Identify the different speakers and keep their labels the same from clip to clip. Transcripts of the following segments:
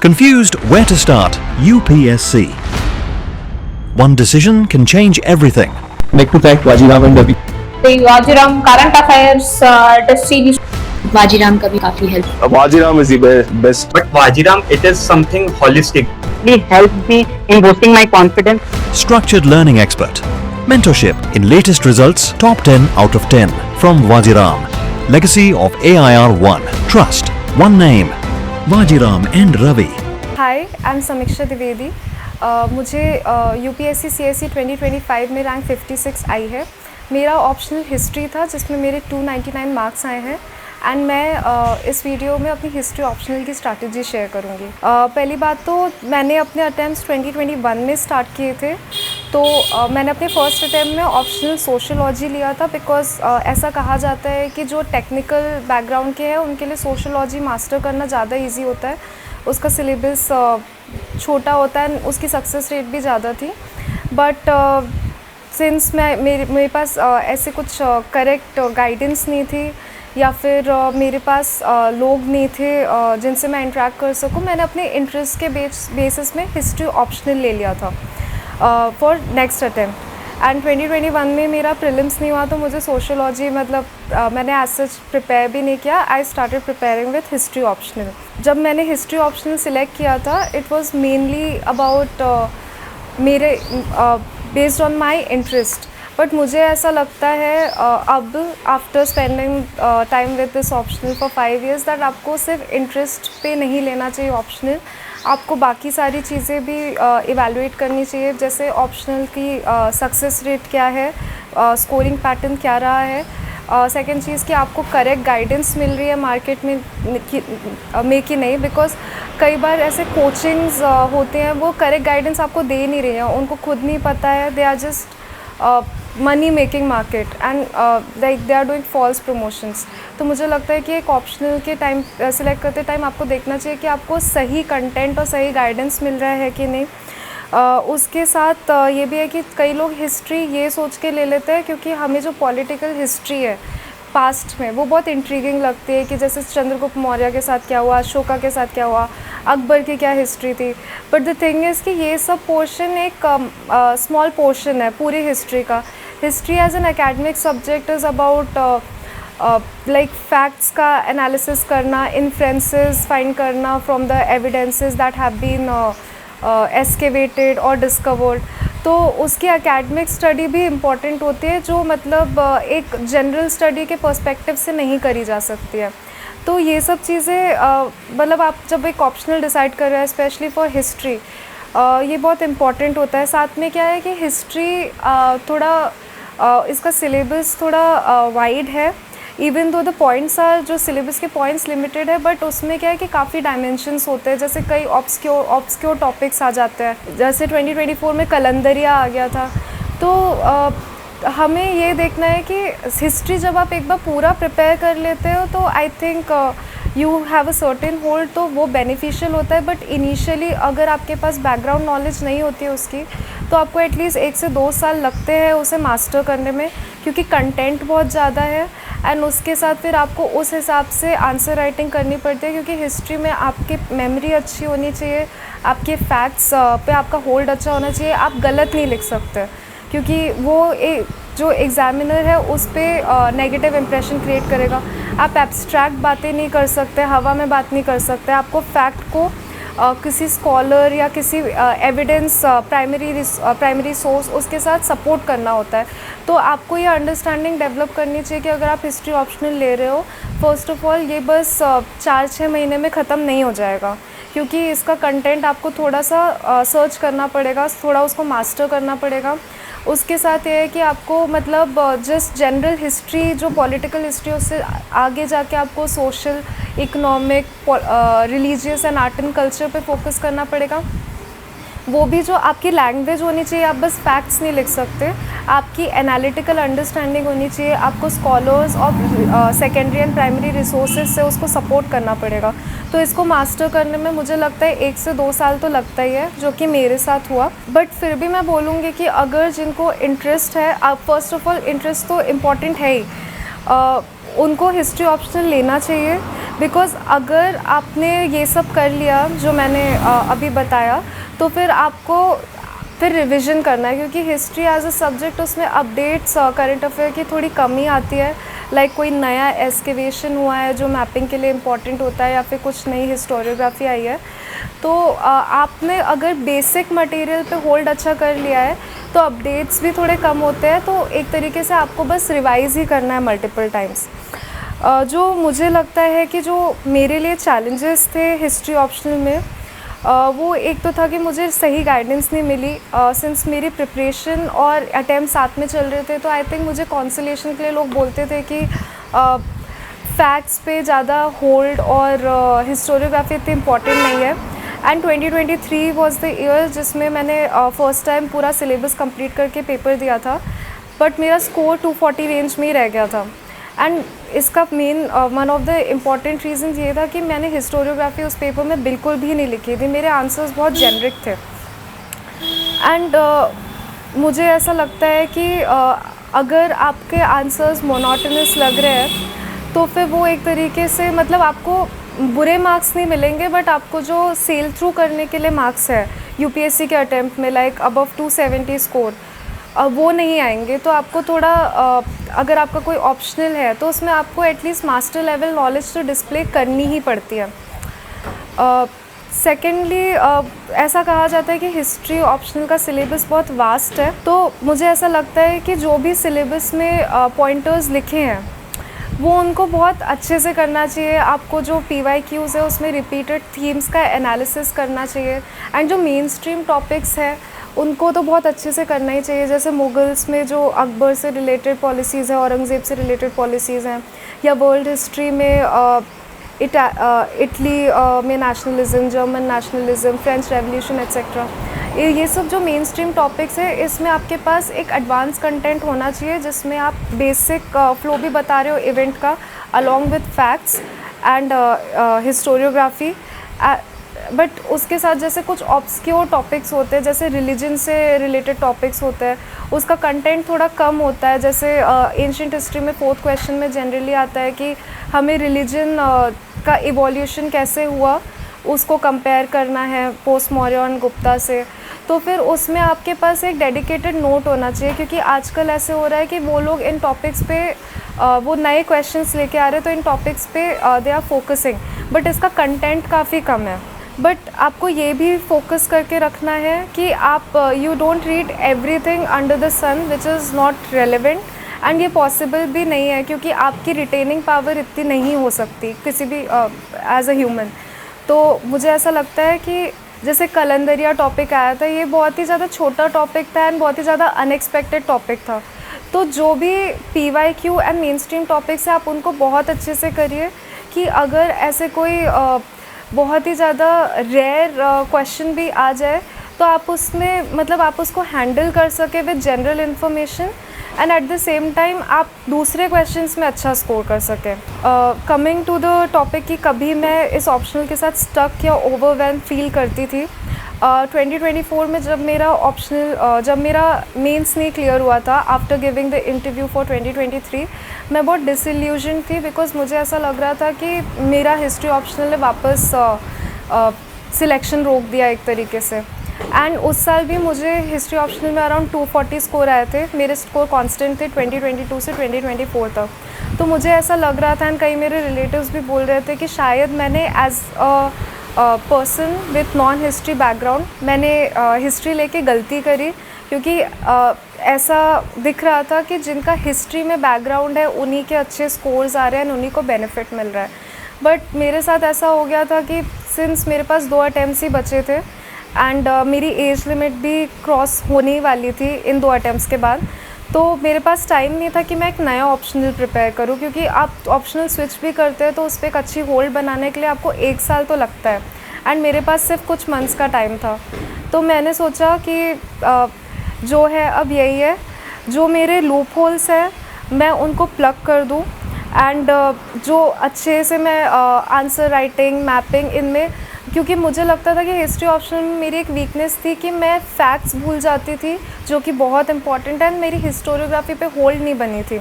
Speaker 1: Confused where to start? UPSC. One decision can change everything.
Speaker 2: Like to thank Vajiram and Ravi.
Speaker 3: Vajiram current affairs distribution.
Speaker 4: Vajiram का भी काफी help.
Speaker 5: Vajiram is the best.
Speaker 6: But Vajiram, it is something holistic.
Speaker 7: They helped me in boosting my confidence.
Speaker 1: Structured learning expert. Mentorship in latest results, top 10 out of 10 from Vajiram. Legacy of AIR 1. Trust. One name. Vajiram and Ravi.
Speaker 8: Hi, I'm Samiksha Dwivedi. मुझे UPSC CSE 2025 में rank 56 आई है. मेरा optional history था जिसमें मेरे 299 marks आए हैं and मैं इस वीडियो में अपनी हिस्ट्री ऑप्शनल की स्ट्रैटेजी शेयर करूँगी. पहली बात तो मैंने अपने अटैम्प्ट्स 2021 में स्टार्ट किए थे. तो मैंने अपने फर्स्ट अटैम्प्ट में ऑप्शनल सोशोलॉजी लिया था बिकॉज ऐसा कहा जाता है कि जो टेक्निकल बैकग्राउंड के हैं उनके लिए सोशोलॉजी मास्टर करना ज़्यादा इजी होता है. उसका सिलेबस छोटा होता है, उसकी सक्सेस रेट भी ज़्यादा थी. बट सिंस मेरे पास ऐसे कुछ करेक्ट गाइडेंस नहीं थी या फिर मेरे पास लोग नहीं थे जिनसे मैं इंटरेक्ट कर सकूं, मैंने अपने इंटरेस्ट के बेसिस में हिस्ट्री ऑप्शनल ले लिया था फॉर नेक्स्ट अटैम्प्ट. एंड 2021 में मेरा प्रीलिम्स नहीं हुआ तो मुझे सोशोलॉजी मतलब मैंने एज सच प्रिपेयर भी नहीं किया. I started preparing with history optional. जब मैंने हिस्ट्री ऑप्शनल सिलेक्ट किया था इट वाज मेनली अबाउट मेरे based on my interest. But मुझे ऐसा लगता है अब after spending time with this optional for 5 years that आपको सिर्फ इंटरेस्ट पे नहीं लेना चाहिए ऑप्शनल. आपको बाकी सारी चीज़ें भी इवैल्यूएट करनी चाहिए, जैसे ऑप्शनल की सक्सेस रेट क्या है, स्कोरिंग पैटर्न क्या रहा है. सेकेंड चीज़ कि आपको करेक्ट गाइडेंस मिल रही है मार्केट में कि नहीं, बिकॉज कई बार ऐसे कोचिंग्स होते हैं वो करेक्ट गाइडेंस आपको दे नहीं रहे हैं, उनको खुद नहीं पता है. They are just money making market and like they are doing false promotions. तो मुझे लगता है कि एक ऑप्शनल के टाइम सेलेक्ट करते टाइम आपको देखना चाहिए कि आपको सही कंटेंट और सही गाइडेंस मिल रहा है कि नहीं. उसके साथ ये भी है कि कई लोग हिस्ट्री ये सोच के ले लेते हैं क्योंकि हमें जो पॉलिटिकल हिस्ट्री है पास्ट में वो बहुत इंट्रीगिंग लगती है कि जैसे चंद्रगुप्त मौर्य के साथ क्या हुआ, अशोका के साथ क्या हुआ, अकबर की क्या हिस्ट्री थी. बट द थिंग इज़ कि ये सब पोर्शन एक स्मॉल पोर्शन है पूरी हिस्ट्री का. History as an academic subject is about like facts का एनालिसिस करना, इन्फ्रेंसेस फाइंड करना from the evidences that have been excavated और डिस्कवर्ड. तो उसकी एकेडमिक स्टडी भी इम्पॉर्टेंट होती है जो मतलब एक जनरल स्टडी के पर्सपेक्टिव से नहीं करी जा सकती है. तो ये सब चीज़ें मतलब आप जब एक ऑप्शनल डिसाइड कर रहे हैं स्पेशली फॉर हिस्ट्री ये बहुत इम्पॉर्टेंट होता है. साथ में क्या है कि हिस्ट्री थोड़ा इसका सिलेबस थोड़ा वाइड है. Even though the points are जो सिलेबस के पॉइंट्स लिमिटेड है बट उसमें क्या है कि काफ़ी डायमेंशंस होते हैं. जैसे कई ऑब्सक्योर टॉपिक्स आ जाते हैं, जैसे 2024 में कलंदरिया आ गया था. तो हमें ये देखना है कि हिस्ट्री जब आप एक बार पूरा प्रिपेयर कर लेते हो तो आई think you have a certain hold, तो वो बेनिफिशियल होता है. बट इनिशियली अगर आपके पास बैकग्राउंड नॉलेज नहीं होती है उसकी तो आपको एटलीस्ट 1 से 2 साल लगते हैं उसे मास्टर करने में क्योंकि कंटेंट बहुत ज़्यादा है. एंड उसके साथ फिर आपको उस हिसाब से आंसर राइटिंग करनी पड़ती है क्योंकि हिस्ट्री में आपकी मेमोरी अच्छी होनी चाहिए, आपके फैक्ट्स पे आपका होल्ड अच्छा होना चाहिए. आप गलत नहीं लिख सकते क्योंकि वो जो एग्ज़ामिनर है उस पर नेगेटिव इम्प्रेशन क्रिएट करेगा. आप एब्स्ट्रैक्ट बातें नहीं कर सकते, हवा में बात नहीं कर सकते. आपको फैक्ट को किसी स्कॉलर या किसी एविडेंस प्राइमरी सोर्स उसके साथ सपोर्ट करना होता है. तो आपको ये अंडरस्टैंडिंग डेवलप करनी चाहिए कि अगर आप हिस्ट्री ऑप्शनल ले रहे हो फर्स्ट ऑफ ऑल ये बस 4-6 महीने में ख़त्म नहीं हो जाएगा क्योंकि इसका कंटेंट आपको थोड़ा सा सर्च करना पड़ेगा, थोड़ा उसको मास्टर करना पड़ेगा. उसके साथ ये है कि आपको मतलब जस्ट जनरल हिस्ट्री जो पॉलिटिकल हिस्ट्री उससे आगे जाके आपको social, economic, religious and art and culture पे फोकस करना पड़ेगा. वो भी जो आपकी लैंग्वेज होनी चाहिए, आप बस फैक्ट्स नहीं लिख सकते, आपकी एनालिटिकल अंडरस्टैंडिंग होनी चाहिए. आपको स्कॉलर्स और सेकेंडरी एंड प्राइमरी रिसोर्सेज से उसको सपोर्ट करना पड़ेगा. तो इसको मास्टर करने में मुझे लगता है 1 से 2 साल तो लगता ही है, जो कि मेरे साथ हुआ. बट फिर भी मैं बोलूँगी कि अगर जिनको इंटरेस्ट है, आप फर्स्ट ऑफ ऑल इंटरेस्ट तो इम्पॉर्टेंट है ही. उनको हिस्ट्री ऑप्शनल लेना चाहिए, बिकॉज़ अगर आपने ये सब कर लिया जो मैंने अभी बताया, तो फिर आपको फिर रिवीजन करना है, क्योंकि हिस्ट्री एज अ सब्जेक्ट उसमें अपडेट्स करंट अफेयर की थोड़ी कमी आती है। लाइक कोई नया एस्केवेशन हुआ है जो मैपिंग के लिए इम्पॉर्टेंट होता है, या फिर कुछ नई हिस्टोरियोग्राफी आई है, तो आपने अगर बेसिक मटेरियल पे होल्ड अच्छा कर लिया है तो अपडेट्स भी थोड़े कम होते हैं, तो एक तरीके से आपको बस रिवाइज़ ही करना है मल्टीपल टाइम्स। जो मुझे लगता है कि जो मेरे लिए चैलेंजेस थे हिस्ट्री ऑप्शनल में, वो एक तो था कि मुझे सही गाइडेंस नहीं मिली, सिंस मेरी प्रिपरेशन और अटैम्प्ट साथ में चल रहे थे। तो आई थिंक मुझे कॉन्सोलेशन के लिए लोग बोलते थे कि फैक्ट्स पे ज़्यादा होल्ड और हिस्टोरियोग्राफी इतनी इम्पॉर्टेंट नहीं है। एंड 2023 वाज द ईयर जिसमें मैंने फर्स्ट टाइम पूरा सिलेबस कंप्लीट करके पेपर दिया था, बट मेरा स्कोर 240 रेंज में ही रह गया था। एंड इसका main one of the important reason ये था कि मैंने हिस्टोरियोग्राफी उस पेपर में बिल्कुल भी नहीं लिखी थी, मेरे आंसर्स बहुत जेनरिक थे। एंड मुझे ऐसा लगता है कि अगर आपके आंसर्स मोनोटोनस लग रहे हैं तो फिर वो एक तरीके से मतलब आपको बुरे मार्क्स नहीं मिलेंगे, बट आपको जो सेल थ्रू करने के लिए मार्क्स है यूपीएससी के अटैम्प्ट में, लाइक अबव 270 स्कोर, वो नहीं आएंगे। तो आपको थोड़ा अगर आपका कोई ऑप्शनल है तो उसमें आपको एटलीस्ट मास्टर लेवल नॉलेज तो डिस्प्ले करनी ही पड़ती है। सेकेंडली ऐसा कहा जाता है कि हिस्ट्री ऑप्शनल का सिलेबस बहुत वास्ट है, तो मुझे ऐसा लगता है कि जो भी सिलेबस में पॉइंटर्स लिखे हैं वो उनको बहुत अच्छे से करना चाहिए। आपको जो PYQs है उसमें रिपीटेड थीम्स का एनालिसिस करना चाहिए, एंड जो मेन स्ट्रीम टॉपिक्स हैं उनको तो बहुत अच्छे से करना ही चाहिए। जैसे मुगल्स में जो अकबर से रिलेटेड पॉलिसीज़ हैं, औरंगज़ेब से रिलेटेड पॉलिसीज़ हैं, या वर्ल्ड हिस्ट्री में इटली में nationalism, German nationalism, French revolution etcetera. ये सब जो मेन स्ट्रीम टॉपिक्स है इसमें आपके पास एक एडवांस कंटेंट होना चाहिए जिसमें आप बेसिक फ्लो भी बता रहे हो इवेंट का, along with facts and historiography. But उसके साथ जैसे कुछ ऑब्सक्योर टॉपिक्स होते हैं, जैसे रिलीजन से रिलेटेड टॉपिक्स होते हैं, उसका कंटेंट थोड़ा कम होता है। जैसे एंशिएंट हिस्ट्री में 4th क्वेश्चन में जनरली आता है कि हमें रिलीजन का इवोल्यूशन कैसे हुआ उसको कंपेयर करना है पोस्ट मौर्य और गुप्ता से, तो फिर उसमें आपके पास एक डेडिकेटेड नोट होना चाहिए, क्योंकि आजकल ऐसे हो रहा है कि वो लोग इन टॉपिक्स पे वो नए क्वेश्चंस लेके आ रहे हैं, तो इन टॉपिक्स पे दे आर फोकसिंग, बट इसका कंटेंट काफ़ी कम है। बट आपको ये भी फोकस करके रखना है कि आप you don't read everything under the sun which is not relevant, and ये पॉसिबल भी नहीं है क्योंकि आपकी रिटेनिंग पावर इतनी नहीं हो सकती किसी भी एज अ ह्यूमन। तो मुझे ऐसा लगता है कि जैसे कलंदरिया टॉपिक आया था, ये बहुत ही ज़्यादा छोटा टॉपिक था एंड बहुत ही ज़्यादा अनएक्सपेक्टेड टॉपिक था। तो जो भी PYQ and main stream topics है आप उनको बहुत अच्छे से करिए, कि अगर ऐसे कोई बहुत ही ज़्यादा रेयर क्वेश्चन भी आ जाए तो आप उसमें मतलब आप उसको हैंडल कर सके with general information, and at the same time आप दूसरे क्वेश्चंस में अच्छा स्कोर कर सकें। कमिंग टू द टॉपिक कि कभी मैं इस ऑप्शनल के साथ स्टक या ओवरवेल्म फील करती थी। 2024 में जब मेरा मेंस नहीं क्लियर हुआ था after giving the interview for 2023, मैं बहुत डिसइल्यूजन थी, बिकॉज मुझे ऐसा लग रहा था कि मेरा हिस्ट्री ऑप्शनल ने वापस सिलेक्शन रोक दिया एक तरीके से। एंड उस साल भी मुझे हिस्ट्री ऑप्शनल में अराउंड 240 स्कोर आए थे, मेरे स्कोर कांस्टेंट थे 2022 से 2024 तक। तो मुझे ऐसा लग रहा था, एंड कई मेरे रिलेटिव्स भी बोल रहे थे कि शायद मैंने as person with non history background मैंने हिस्ट्री लेके गलती करी, क्योंकि ऐसा दिख रहा था कि जिनका हिस्ट्री में बैकग्राउंड है उन्हीं के अच्छे स्कोर्स आ रहे हैं, उन्हीं को बेनिफिट मिल रहा है। बट मेरे साथ ऐसा हो गया था कि सिंस मेरे पास 2 अटैम्प्ट्स ही बचे थे एंड मेरी एज लिमिट भी क्रॉस होने ही वाली थी इन 2 अटैम्प्ट्स के बाद, तो मेरे पास टाइम नहीं था कि मैं एक नया ऑप्शनल प्रिपेयर करूं, क्योंकि आप ऑप्शनल स्विच भी करते हैं तो उस पर एक अच्छी होल्ड बनाने के लिए आपको 1 साल तो लगता है, एंड मेरे पास सिर्फ कुछ मंथ्स का टाइम था। तो मैंने सोचा कि जो है अब यही है, जो मेरे लूप होल्स हैं मैं उनको प्लग कर दूं, एंड जो अच्छे से मैं आंसर राइटिंग, मैपिंग इनमें, क्योंकि मुझे लगता था कि हिस्ट्री ऑप्शन में मेरी एक वीकनेस थी कि मैं फैक्ट्स भूल जाती थी, जो कि बहुत इंपॉर्टेंट है, मेरी हिस्टोरियोग्राफी पे होल्ड नहीं बनी थी।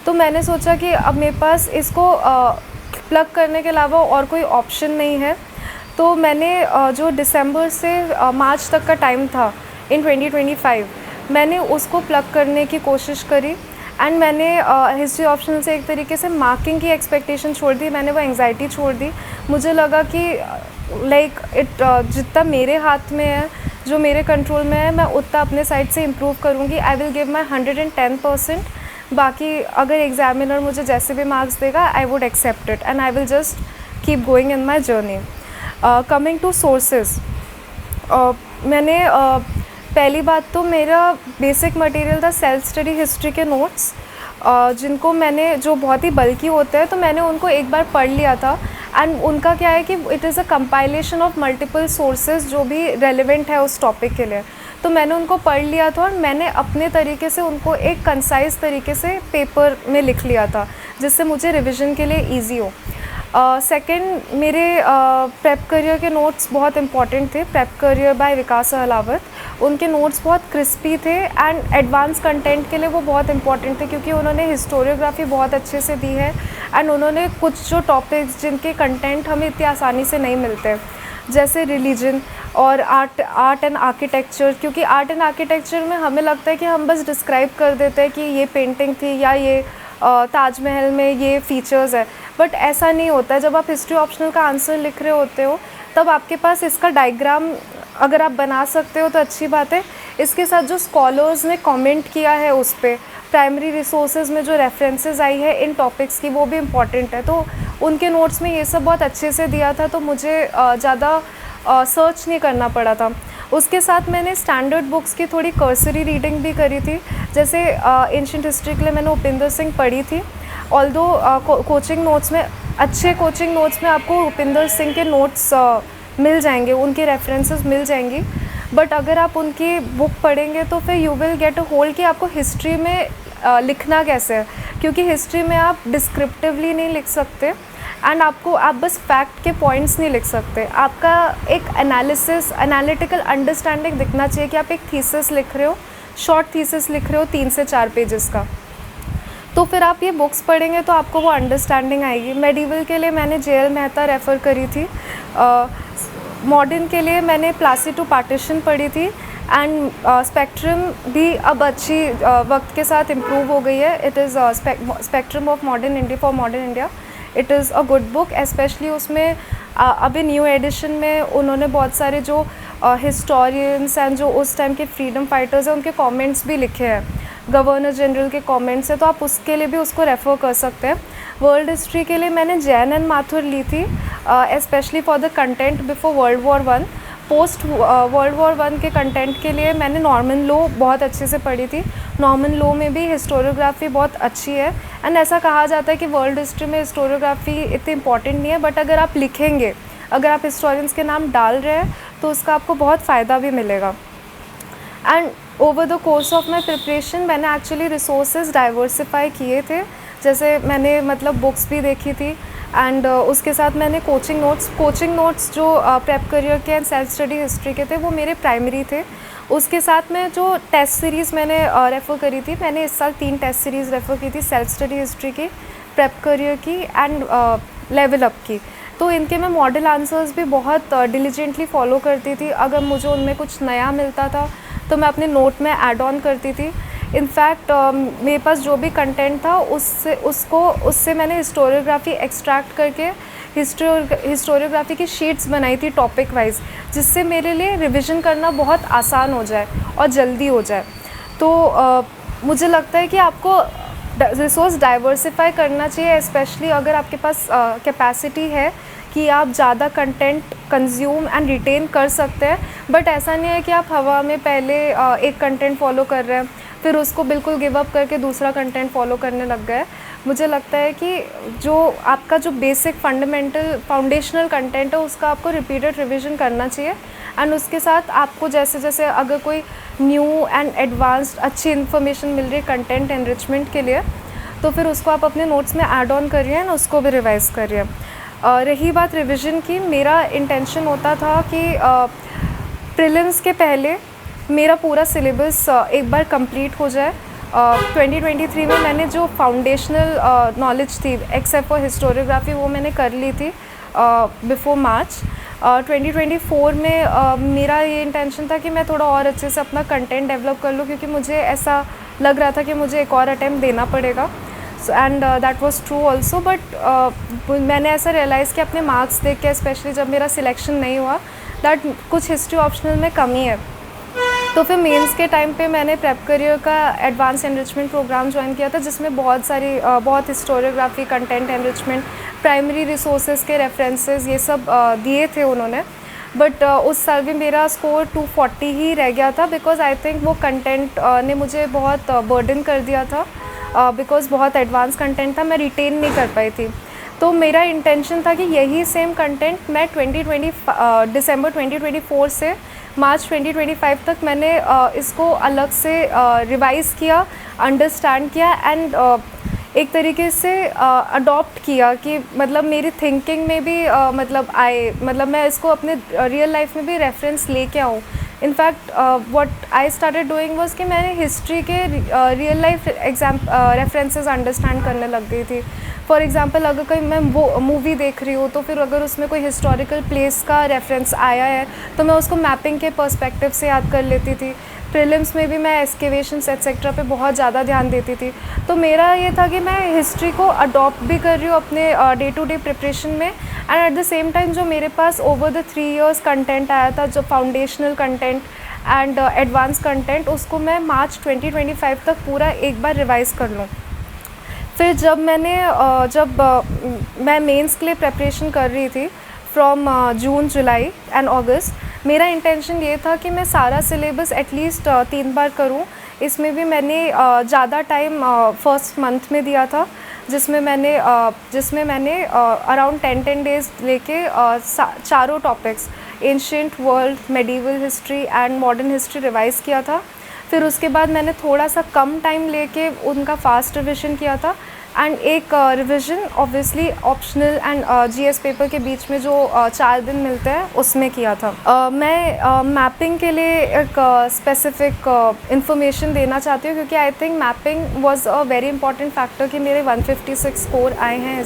Speaker 8: तो मैंने सोचा कि अब मेरे पास इसको प्लग करने के अलावा और कोई ऑप्शन नहीं है। तो मैंने जो दिसंबर से मार्च तक का टाइम था इन 2025, मैंने उसको प्लग करने की कोशिश करी एंड मैंने हिस्ट्री ऑप्शनल से एक तरीके से मार्किंग की एक्सपेक्टेशन छोड़ दी, मैंने वो एंग्जाइटी छोड़ दी। मुझे लगा कि लाइक जितना मेरे हाथ में है, जो मेरे कंट्रोल में है, मैं उतना अपने साइड से इम्प्रूव करूँगी। I will give my 110%। बाकी अगर एग्जामिनर मुझे जैसे भी मार्क्स देगा, I would accept it and I will just keep going in my journey. Coming to sources, मैंने पहली बात तो मेरा बेसिक मटेरियल था सेल्फ स्टडी हिस्ट्री के नोट्स, जिनको मैंने, जो बहुत ही बल्कि होते हैं, तो मैंने उनको एक बार पढ़ लिया था। एंड उनका क्या है कि it is a compilation of multiple sources जो भी रेलिवेंट है उस टॉपिक के लिए। तो मैंने उनको पढ़ लिया था और मैंने अपने तरीके से उनको एक कंसाइज तरीके से पेपर में लिख लिया था, जिससे मुझे रिविज़न के लिए ईजी हो। सेकंड, मेरे प्रेप करियर के नोट्स बहुत इंपॉर्टेंट थे। प्रेप करियर बाय विकास अहलावत, उनके नोट्स बहुत क्रिस्पी थे एंड एडवांस कंटेंट के लिए वो बहुत इंपॉर्टेंट थे, क्योंकि उन्होंने हिस्टोरियोग्राफी बहुत अच्छे से दी है एंड उन्होंने कुछ जो टॉपिक्स जिनके कंटेंट हमें इतनी आसानी से नहीं मिलते, जैसे रिलीजन और आर्ट एंड आर्किटेक्चर। क्योंकि आर्ट एंड आर्किटेक्चर में हमें लगता है कि हम बस डिस्क्राइब कर देते हैं कि ये पेंटिंग थी या ये ताजमहल में ये फीचर्स है, बट ऐसा नहीं होता है। जब आप हिस्ट्री ऑप्शनल का आंसर लिख रहे होते हो, तब आपके पास इसका डायग्राम अगर आप बना सकते हो तो अच्छी बात है। इसके साथ जो स्कॉलर्स ने कमेंट किया है उस पर, प्राइमरी रिसोर्सेज में जो रेफरेंसेस आई है इन टॉपिक्स की, वो भी इम्पॉर्टेंट है। तो उनके नोट्स में ये सब बहुत अच्छे से दिया था, तो मुझे ज़्यादा सर्च नहीं करना पड़ा था। उसके साथ मैंने स्टैंडर्ड बुक्स की थोड़ी कर्सरी रीडिंग भी करी थी, जैसे एंशिएंट हिस्ट्री के लिए मैंने उपिंदर सिंह पढ़ी थी। ऑल्दो कोचिंग नोट्स में, अच्छे कोचिंग नोट्स में आपको उपिंदर सिंह के नोट्स मिल जाएंगे, उनके रेफरेंसेस मिल जाएंगी, बट अगर आप उनकी बुक पढ़ेंगे तो फिर you will get a hold कि आपको हिस्ट्री में लिखना कैसे है, क्योंकि हिस्ट्री में आप डिस्क्रिप्टिवली नहीं लिख सकते एंड आप बस फैक्ट के पॉइंट्स नहीं लिख सकते। आपका एक एनालिटिकल अंडरस्टैंडिंग दिखना चाहिए कि आप एक थीसिस लिख रहे हो, शॉर्ट थीसिस लिख रहे हो 3 से 4 पेजेस का, तो फिर आप ये बुक्स पढ़ेंगे तो आपको वो अंडरस्टैंडिंग आएगी। मेडिवल के लिए मैंने JL मेहता रेफ़र करी थी। मॉडर्न के लिए मैंने प्लासी टू पार्टीशन पढ़ी थी एंड स्पेक्ट्रम भी अब अच्छी वक्त के साथ इम्प्रूव हो गई है। It is spectrum of modern India for modern India. It is a good book, specially उसमें अभी न्यू एडिशन में उन्होंने बहुत सारे जो हिस्टोरियंस एंड जो उस टाइम के फ्रीडम फाइटर्स हैं उनके कमेंट्स भी लिखे हैं, गवर्नर जनरल के कमेंट्स है, तो आप उसके लिए भी उसको रेफ़र कर सकते हैं। वर्ल्ड हिस्ट्री के लिए मैंने जैन एंड माथुर ली थी, specially for the content before world war 1। Post world war 1 के कंटेंट के लिए मैंने नॉर्मन लॉ बहुत अच्छे से पढ़ी थी। नॉर्मन लॉ में भी हिस्टोरियोग्राफी बहुत अच्छी है एंड ऐसा कहा जाता है कि वर्ल्ड हिस्ट्री में हिस्टोरियोग्राफी इतनी इंपॉर्टेंट नहीं है, बट अगर आप लिखेंगे, अगर आप हिस्टोरियंस के नाम डाल रहे हैं तो उसका आपको बहुत फ़ायदा भी मिलेगा। And over the course of my preparation मैंने एक्चुअली रिसोर्सेज डाइवर्सिफाई किए थे, जैसे मैंने मतलब बुक्स भी देखी थी एंड उसके साथ मैंने कोचिंग नोट्स जो प्रेप करियर के एंड सेल्फ स्टडी हिस्ट्री के थे वो मेरे प्राइमरी थे। उसके साथ में जो टेस्ट सीरीज़ मैंने रेफ़र करी थी, मैंने इस साल 3 टेस्ट सीरीज़ रेफ़र की थी, सेल्फ स्टडी हिस्ट्री की, प्रेप करियर की एंड लेवल अप की। तो इनके मैं मॉडल आंसर्स भी बहुत डिलीजेंटली फॉलो करती थी। अगर मुझे उनमें कुछ नया मिलता था तो मैं अपने नोट में ऐड ऑन करती थी। इनफैक्ट मेरे पास जो भी कंटेंट था उससे मैंने हिस्टोरियोग्राफी एक्सट्रैक्ट करके हिस्टोरियोग्राफी की शीट्स बनाई थी टॉपिक वाइज, जिससे मेरे लिए रिवीजन करना बहुत आसान हो जाए और जल्दी हो जाए। तो मुझे लगता है कि आपको रिसोर्स डाइवर्सिफाई करना चाहिए, स्पेशली अगर आपके पास कैपेसिटी है कि आप ज़्यादा कंटेंट कंज्यूम एंड रिटेन कर सकते हैं। बट ऐसा नहीं है कि आप हवा में पहले एक कंटेंट फॉलो कर रहे हैं फिर उसको बिल्कुल गिव अप करके दूसरा कंटेंट फॉलो करने लग गए। मुझे लगता है कि जो आपका जो बेसिक फाउंडेशनल कंटेंट है उसका आपको रिपीटेड रिवीजन करना चाहिए एंड उसके साथ आपको जैसे जैसे अगर कोई न्यू एंड एडवांस्ड अच्छी इन्फॉर्मेशन मिल रही है कंटेंट एनरिचमेंट के लिए, तो फिर उसको आप अपने नोट्स में ऐड ऑन करिए एंड उसको भी रिवाइज़ करिए। रही बात रिवीजन की, मेरा इंटेंशन होता था कि प्रीलिम्स के पहले मेरा पूरा सिलेबस एक बार कंप्लीट हो जाए 2023 में मैंने जो फाउंडेशनल नॉलेज थी एक्सेप्ट फॉर हिस्टोरियोग्राफी वो मैंने कर ली थी बिफोर मार्च। 2024 में मेरा ये इंटेंशन था कि मैं थोड़ा और अच्छे से अपना कंटेंट डेवलप कर लूँ, क्योंकि मुझे ऐसा लग रहा था कि मुझे एक और अटैम्प्ट देना पड़ेगा। And that was true also, but मैंने ऐसा रियलाइज़ कि अपने मार्क्स देख के, स्पेशली जब मेरा सिलेक्शन नहीं हुआ, दैट कुछ हिस्ट्री ऑप्शनल में कमी है। तो फिर मेंस के टाइम पे मैंने प्रेप करियर का एडवांस एनरिचमेंट प्रोग्राम ज्वाइन किया था, जिसमें बहुत historiography, content enrichment, primary resources के रेफरेंसेस ये सब दिए थे उन्होंने। बट उस साल भी मेरा स्कोर 240 ही रह गया था, बिकॉज आई थिंक वो कंटेंट ने मुझे बहुत बर्डन कर दिया था, बिकॉज बहुत एडवांस कंटेंट था, मैं रिटेन नहीं कर पाई थी। तो मेरा इंटेंशन था कि यही सेम कंटेंट मैं दिसंबर 2024 से मार्च 2025 तक मैंने इसको अलग से रिवाइज़ किया, अंडरस्टैंड किया एंड एक तरीके से अडॉप्ट किया कि मतलब मेरी थिंकिंग में भी मतलब मैं इसको अपने रियल लाइफ में भी रेफरेंस लेके आऊँ। In fact what I started doing was कि मैंने हिस्ट्री के रियल लाइफ रेफरेंसेस अंडरस्टैंड करने लग गई थी। फॉर एग्जांपल अगर कहीं मैं वो मूवी देख रही हूँ तो फिर अगर उसमें कोई हिस्टोरिकल प्लेस का रेफरेंस आया है तो मैं उसको मैपिंग के पर्सपेक्टिव से याद कर लेती थी। प्रीलिम्स में भी मैं एक्सकेवेशंस एट्सेट्रा पे बहुत ज़्यादा ध्यान देती थी। तो मेरा ये था कि मैं हिस्ट्री को अडॉप्ट भी कर रही हूँ अपने डे टू डे प्रिपरेशन में, and at the same time जो मेरे पास ओवर द 3 years कंटेंट आया था, जो foundational content and advance content, उसको मैं मार्च 2025 तक पूरा एक बार रिवाइज़ कर लूँ। फिर जब मैं मेंस के लिए प्रिपरेशन कर रही थी from June, July and August, मेरा इंटेंशन ये था कि मैं सारा सिलेबस एटलीस्ट 3 बार करूं। इसमें भी मैंने ज़्यादा टाइम फर्स्ट मंथ में दिया था, जिसमें मैंने अराउंड 10 डेज़ लेके चारों topics ancient world, medieval history and modern history revise किया था। फिर उसके बाद मैंने थोड़ा सा कम टाइम लेके उनका फास्ट रिविज़न किया था एंड एक revision obviously optional and GS paper के बीच में जो 4 दिन मिलते हैं उसमें किया था। मैं मैपिंग के लिए एक स्पेसिफिक इंफॉर्मेशन देना चाहती हूँ, क्योंकि I think mapping was a very important factor कि मेरे 156 स्कोर आए हैं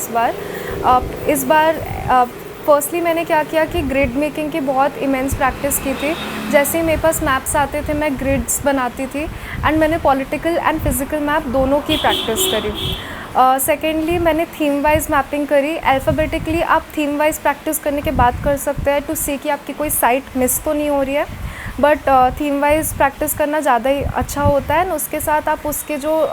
Speaker 8: इस बार। फर्स्टली मैंने क्या किया कि ग्रिड मेकिंग की बहुत इमेंस प्रैक्टिस की थी। जैसे ही मेरे पास मैप्स आते थे मैं ग्रिड्स बनाती थी एंड मैंने पॉलिटिकल एंड फिज़िकल मैप दोनों की प्रैक्टिस करी। सेकेंडली मैंने थीम वाइज मैपिंग करी। अल्फ़ाबेटिकली आप थीम वाइज प्रैक्टिस करने के बाद कर सकते हैं टू सी कि आपकी कोई साइट मिस तो नहीं हो रही है, बट थीम वाइज प्रैक्टिस करना ज़्यादा ही अच्छा होता है। उसके साथ आप उसके जो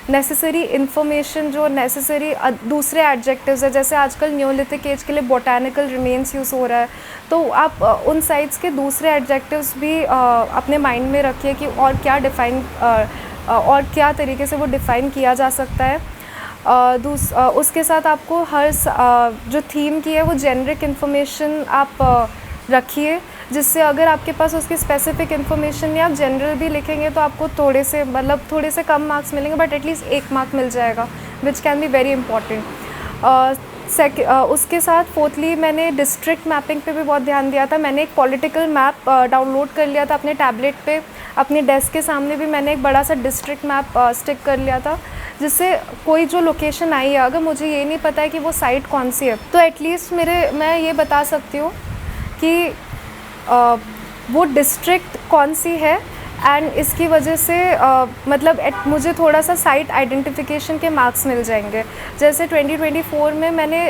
Speaker 8: नेसेसरी इन्फॉर्मेशन, जो नेसेसरी दूसरे एडजेक्टिव्स है, जैसे आजकल न्योलिथिक एज के लिए बोटैनिकल रिमेन्स यूज़ हो रहा है, तो आप उन साइट्स के दूसरे एडजेक्टिव्स भी अपने माइंड में रखिए कि और क्या तरीके से वो डिफ़ाइन किया जा सकता है। उसके साथ आपको हर जो थीम की है वो जेनरिक इन्फॉर्मेशन आप रखिए, जिससे अगर आपके पास उसकी स्पेसिफिक इन्फॉर्मेशन नहीं, आप जनरल भी लिखेंगे तो आपको थोड़े से कम मार्क्स मिलेंगे, बट एटलीस्ट 1 मार्क मिल जाएगा, which can be very important. उसके साथ फोर्थली मैंने डिस्ट्रिक्ट मैपिंग पे भी बहुत ध्यान दिया था। मैंने एक पॉलिटिकल मैप डाउनलोड कर लिया था अपने टैबलेट पे। अपने डेस्क के सामने भी मैंने एक बड़ा सा डिस्ट्रिक्ट मैप स्टिक कर लिया था, जिससे कोई जो लोकेशन आई है, अगर मुझे ये नहीं पता है कि वो साइट कौन सी है, तो एटलीस्ट मैं ये बता सकती हूँ कि वो डिस्ट्रिक्ट कौन सी है, एंड इसकी वजह से मुझे थोड़ा सा साइट आइडेंटिफिकेशन के मार्क्स मिल जाएंगे। जैसे 2024 में मैंने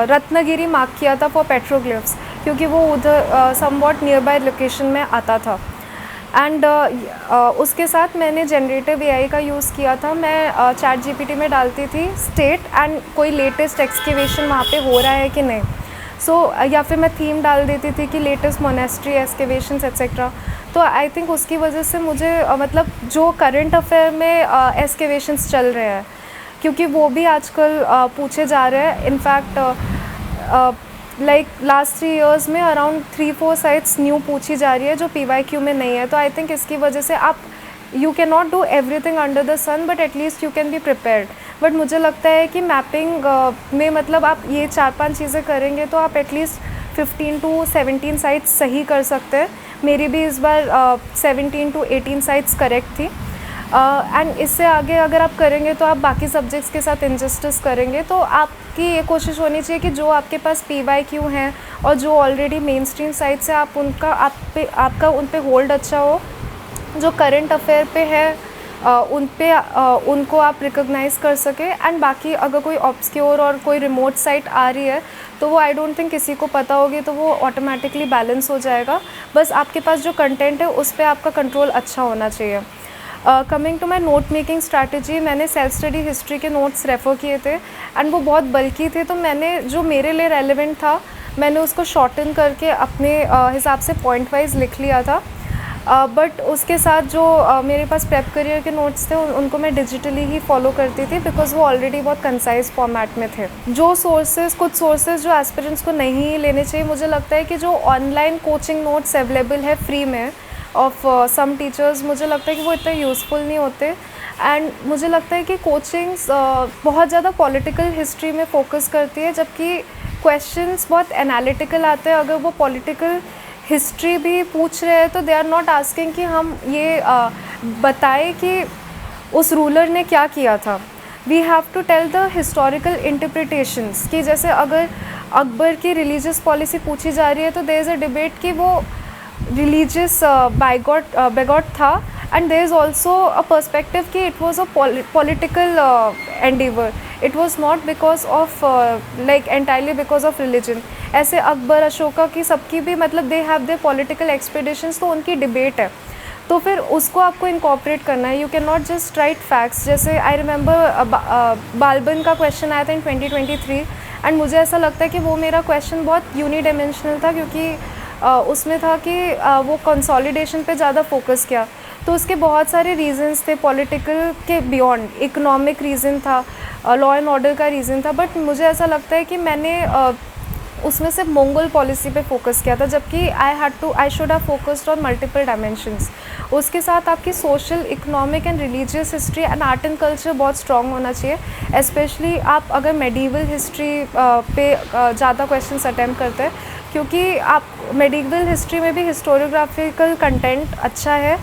Speaker 8: रत्नागिरी मार्क किया था फॉर पेट्रोग्लिफ्स, क्योंकि वो उधर समवॉट नियर बाय लोकेशन में आता था। एंड उसके साथ मैंने जनरेटिव एआई का यूज़ किया था। मैं चैट जीपीटी में डालती थी स्टेट एंड कोई लेटेस्ट एक्सकेवेशन वहाँ पे हो रहा है कि नहीं, या फिर मैं थीम डाल देती थी कि लेटेस्ट मोनेस्ट्री एक्सकेवेशंस एट्सेट्रा। तो आई थिंक उसकी वजह से मुझे जो करंट अफेयर में एक्सकेवेशंस चल रहे हैं, क्योंकि वो भी आजकल पूछे जा रहे हैं। इनफैक्ट लाइक लास्ट 3 years में अराउंड 3-4 साइट्स न्यू पूछी जा रही है जो PYQ में नहीं है। तो आई थिंक इसकी वजह से you can not do everything under the sun, but at least you can be prepared. But मुझे लगता है कि मैपिंग में आप ये 4-5 चीज़ें करेंगे तो आप एटलीस्ट 15 to 17 साइट्स सही कर सकते हैं। मेरी भी इस बार 17 to 18 साइट्स करेक्ट थी। एंड इससे आगे अगर आप करेंगे तो आप बाकी सब्जेक्ट्स के साथ इनजस्टिस करेंगे। तो आपकी ये कोशिश होनी चाहिए कि जो आपके पास PYQ हैं और जो ऑलरेडी मेन स्ट्रीम साइड से आप उनका आपका उन पे होल्ड अच्छा हो, जो करंट अफेयर पे है उनको आप रिकॉग्नाइज़ कर सके। एंड बाकी अगर कोई ऑब्सक्योर और कोई रिमोट साइट आ रही है तो वो आई डोंट थिंक किसी को पता होगी, तो वो ऑटोमेटिकली बैलेंस हो जाएगा। बस आपके पास जो कंटेंट है उस पर आपका कंट्रोल अच्छा होना चाहिए। Coming to my note making strategy, मैंने सेल्फ स्टडी हिस्ट्री के नोट्स रेफ़र किए थे एंड वो बहुत बल्कि थे, तो मैंने जो मेरे लिए रेलिवेंट था मैंने उसको शॉर्टन करके अपने हिसाब से पॉइंट वाइज लिख लिया था। बट उसके साथ जो मेरे पास प्रेप करियर के नोट्स थे उनको मैं डिजिटली ही फॉलो करती थी, बिकॉज वो ऑलरेडी बहुत कंसाइज फॉर्मेट में थे। जो कुछ सोर्सेज जो एस्पिरेंट्स को नहीं लेने चाहिए, मुझे लगता है कि जो ऑनलाइन कोचिंग नोट्स अवेलेबल है फ्री में ऑफ सम टीचर्स, मुझे लगता है कि वो इतने यूज़फुल नहीं होते। एंड मुझे लगता है कि कोचिंग्स बहुत ज़्यादा पॉलिटिकल हिस्ट्री में फोकस करती है, जबकि क्वेश्चंस बहुत एनालिटिकल आते हैं। अगर वो पॉलिटिकल हिस्ट्री भी पूछ रहे हैं तो दे आर नॉट आस्किंग कि हम ये बताएं कि उस रूलर ने क्या किया था। We have to tell the historical interpretations, कि जैसे अगर अकबर की रिलीजियस पॉलिसी पूछी जा रही है तो देयर इज़ अ डिबेट कि वो रिलीजियस बेगॉट था, and there is also a perspective कि it was a political endeavour, it was not because of like entirely because of religion. ऐसे अकबर, अशोका की सबकी भी मतलब they have their political expeditions, तो उनकी डिबेट है, तो फिर उसको आपको इनकॉर्पोरेट करना है। You can not just right facts. जैसे आई रिमेंबर बालबन का क्वेश्चन आया था इन 2023 एंड मुझे ऐसा लगता है कि वो मेरा क्वेश्चन बहुत यूनिडायमेंशनल था, क्योंकि उसमें था कि वो कंसोलिडेशन पे ज़्यादा फोकस किया। तो उसके बहुत सारे रीजंस थे, पॉलिटिकल के बियॉन्ड, इकोनॉमिक रीज़न था, लॉ एंड ऑर्डर का रीज़न था, बट मुझे ऐसा लगता है कि मैंने उसमें सिर्फ मंगोल पॉलिसी पे फोकस किया था, जबकि I should have focused on multiple dimensions. उसके साथ आपकी social, economic and religious history and art and culture बहुत स्ट्रॉन्ग होना चाहिए। स्पेशली आप अगर मेडिवल हिस्ट्री पे ज़्यादा क्वेश्चंस अटैम्प्ट करते हैं, क्योंकि आप मेडिवल हिस्ट्री में भी हिस्टोरियोग्राफिकल कंटेंट अच्छा है,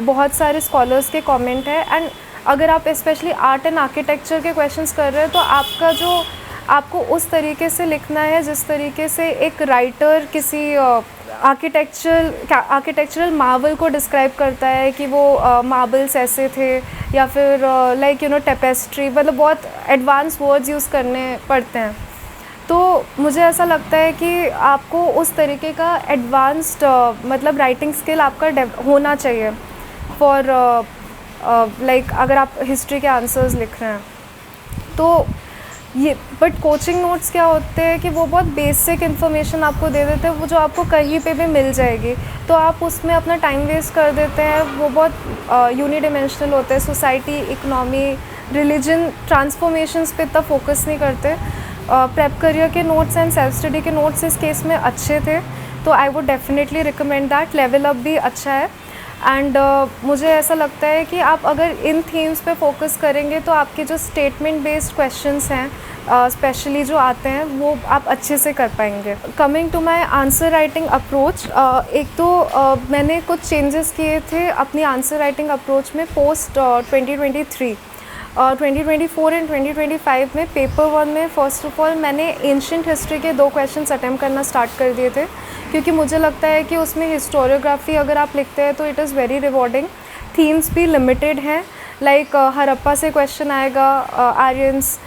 Speaker 8: बहुत सारे स्कॉलर्स के कमेंट है। एंड अगर आप स्पेशली आर्ट एंड आर्किटेक्चर के क्वेश्चंस कर रहे हैं तो आपको उस तरीके से लिखना है जिस तरीके से एक राइटर किसी आर्किटेक्चरल मार्बल को डिस्क्राइब करता है कि वो मार्बल्स ऐसे थे, या फिर लाइक टेपेस्ट्री, मतलब बहुत एडवांस वर्ड्स यूज़ करने पड़ते हैं। तो मुझे ऐसा लगता है कि आपको उस तरीके का एडवांस्ड मतलब राइटिंग स्किल आपका होना चाहिए फॉर लाइक अगर आप हिस्ट्री के आंसर्स लिख रहे हैं तो ये। बट कोचिंग नोट्स क्या होते हैं कि वो बहुत बेसिक इन्फॉर्मेशन आपको दे देते हैं, वो जो आपको कहीं पे भी मिल जाएगी, तो आप उसमें अपना टाइम वेस्ट कर देते हैं। वो बहुत यूनिडायमेंशनल होते हैं, सोसाइटी, इकनॉमी, रिलीजन, ट्रांसफॉर्मेशंस पे इतना फोकस नहीं करते। प्रेप करियर के नोट्स एंड सेल्फ स्टडी के नोट्स इस केस में अच्छे थे, तो I would definitely recommend that. Level up भी अच्छा है एंड मुझे ऐसा लगता है कि आप अगर इन थीम्स पे फोकस करेंगे तो आपके जो स्टेटमेंट बेस्ड क्वेश्चंस हैं स्पेशली जो आते हैं वो आप अच्छे से कर पाएंगे। Coming to my answer writing approach, एक तो मैंने कुछ चेंजेस किए थे अपनी आंसर राइटिंग अप्रोच में पोस्ट 2023। 2024 एंड 2025 में पेपर 1 में फ़र्स्ट ऑफ ऑल मैंने एंशिएंट हिस्ट्री के 2 क्वेश्चंस अटैम्प्ट करना स्टार्ट कर दिए थे, क्योंकि मुझे लगता है कि उसमें हिस्टोरियोग्राफी अगर आप लिखते हैं तो it is very rewarding. Themes भी लिमिटेड हैं, लाइक हड़प्पा से क्वेश्चन आएगा, आर्यंस,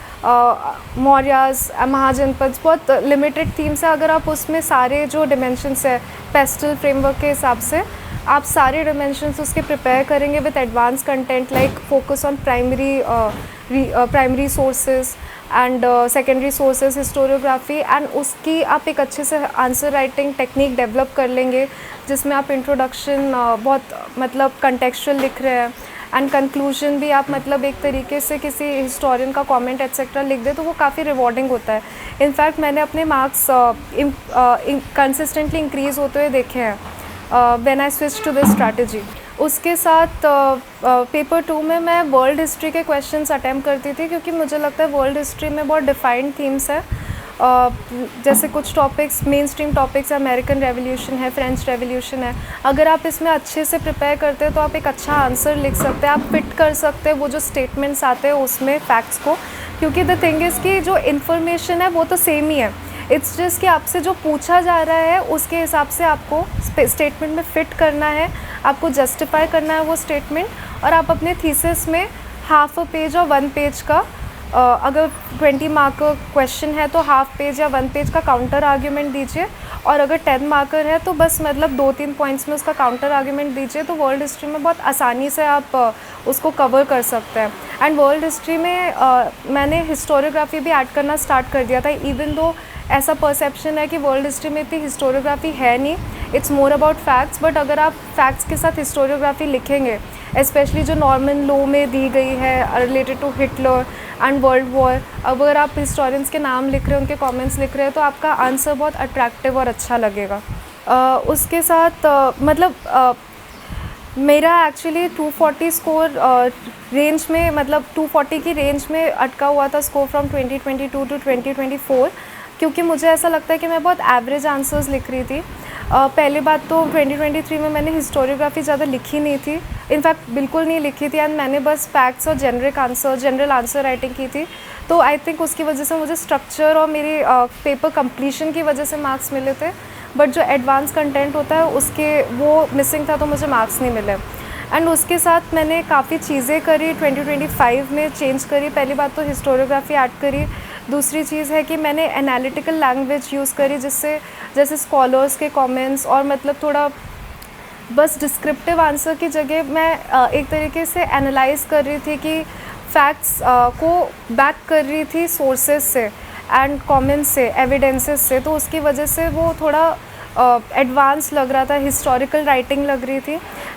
Speaker 8: मौर्याज, महाजनपद, बहुत लिमिटेड थीम्स है। अगर आप उसमें सारे जो डिमेंशंस है पेस्टल फ्रेमवर्क के हिसाब से आप सारे डिमेंशंस उसके प्रिपेयर करेंगे with advance content, like focus on primary sources and secondary sources, historiography, and उसकी आप एक अच्छे से आंसर राइटिंग टेक्निक डेवलप कर लेंगे जिसमें आप इंट्रोडक्शन बहुत मतलब कंटेक्चुअल लिख रहे हैं एंड कंक्लूजन भी आप मतलब एक तरीके से किसी हिस्टोरियन का कमेंट एट्सेट्रा लिख दे, तो वो काफ़ी रिवॉर्डिंग होता है। इनफैक्ट मैंने अपने मार्क्स कंसिस्टेंटली इंक्रीज़ होते हुए देखे हैं when I switch to this strategy. उसके साथ पेपर 2 में मैं वर्ल्ड हिस्ट्री के क्वेश्चंस अटैम्प्ट करती थी, क्योंकि मुझे लगता है वर्ल्ड हिस्ट्री में बहुत डिफाइंड थीम्स है जैसे कुछ topics main stream topics, American revolution है, फ्रेंच रेवोल्यूशन है, अगर आप इसमें अच्छे से प्रिपेयर करते हैं तो आप एक अच्छा आंसर लिख सकते हैं, आप फिट कर सकते हैं वो जो स्टेटमेंट्स आते हैं उसमें फैक्ट्स को, क्योंकि द थिंग इज़ कि जो इन्फॉर्मेशन है वो तो सेम ही है, इट्स जस्ट कि आपसे जो पूछा जा रहा है उसके हिसाब से आपको स्टेटमेंट में फ़िट करना है, आपको जस्टिफाई करना है वो स्टेटमेंट, और आप अपने थीसिस में हाफ अ पेज और 1 पेज का अगर 20 मार्क क्वेश्चन है तो हाफ पेज या 1 पेज का काउंटर आर्ग्यूमेंट दीजिए, और अगर 10 मार्कर है तो बस मतलब 2-3 पॉइंट्स में उसका काउंटर आर्ग्यूमेंट दीजिए, तो वर्ल्ड हिस्ट्री में बहुत आसानी से आप उसको कवर कर सकते हैं। एंड वर्ल्ड हिस्ट्री में मैंने हिस्टोरियोग्राफी भी ऐड करना स्टार्ट कर दिया था, इवन दो ऐसा परसेप्शन है कि वर्ल्ड हिस्ट्री में इतनी हिस्टोरियोग्राफी है नहीं, it's more about facts, but अगर आप फैक्ट्स के साथ हिस्टोरियोग्राफी लिखेंगे, स्पेशली जो नॉर्मन लॉ में दी गई है related to Hitler and world war, अगर आप हिस्टोरियंस के नाम लिख रहे हैं, उनके कमेंट्स लिख रहे हैं, तो आपका आंसर बहुत अट्रैक्टिव और अच्छा लगेगा। उसके साथ मेरा एक्चुअली 240 स्कोर रेंज में, मतलब 240 की रेंज में अटका हुआ था स्कोर फ्रॉम 2022 टू 2024, क्योंकि मुझे ऐसा लगता है कि मैं बहुत एवरेज आंसर्स लिख रही थी। पहली बात तो 2023 में मैंने हिस्टोरियोग्राफी ज़्यादा लिखी नहीं थी, इनफैक्ट बिल्कुल नहीं लिखी थी, एंड मैंने बस फैक्ट्स और जनरल आंसर राइटिंग की थी, तो आई थिंक उसकी वजह से मुझे स्ट्रक्चर और मेरी पेपर कंप्लीशन की वजह से मार्क्स मिले थे, बट जो एडवांस कंटेंट होता है उसके वो मिसिंग था, तो मुझे मार्क्स नहीं मिले। एंड उसके साथ मैंने काफ़ी चीज़ें करी 2025 में, चेंज करी। पहली बात तो हिस्टोरियोग्राफी ऐड करी, दूसरी चीज़ है कि मैंने एनालिटिकल लैंग्वेज यूज़ करी, जिससे जैसे स्कॉलर्स के कमेंट्स और मतलब थोड़ा बस डिस्क्रिप्टिव आंसर की जगह मैं एक तरीके से एनालाइज कर रही थी कि फैक्ट्स को बैक कर रही थी सोर्सेज से एंड कमेंट्स से, एविडेंसेस से, तो उसकी वजह से वो थोड़ा एडवांस लग रहा था, हिस्टोरिकल राइटिंग लग रही थी।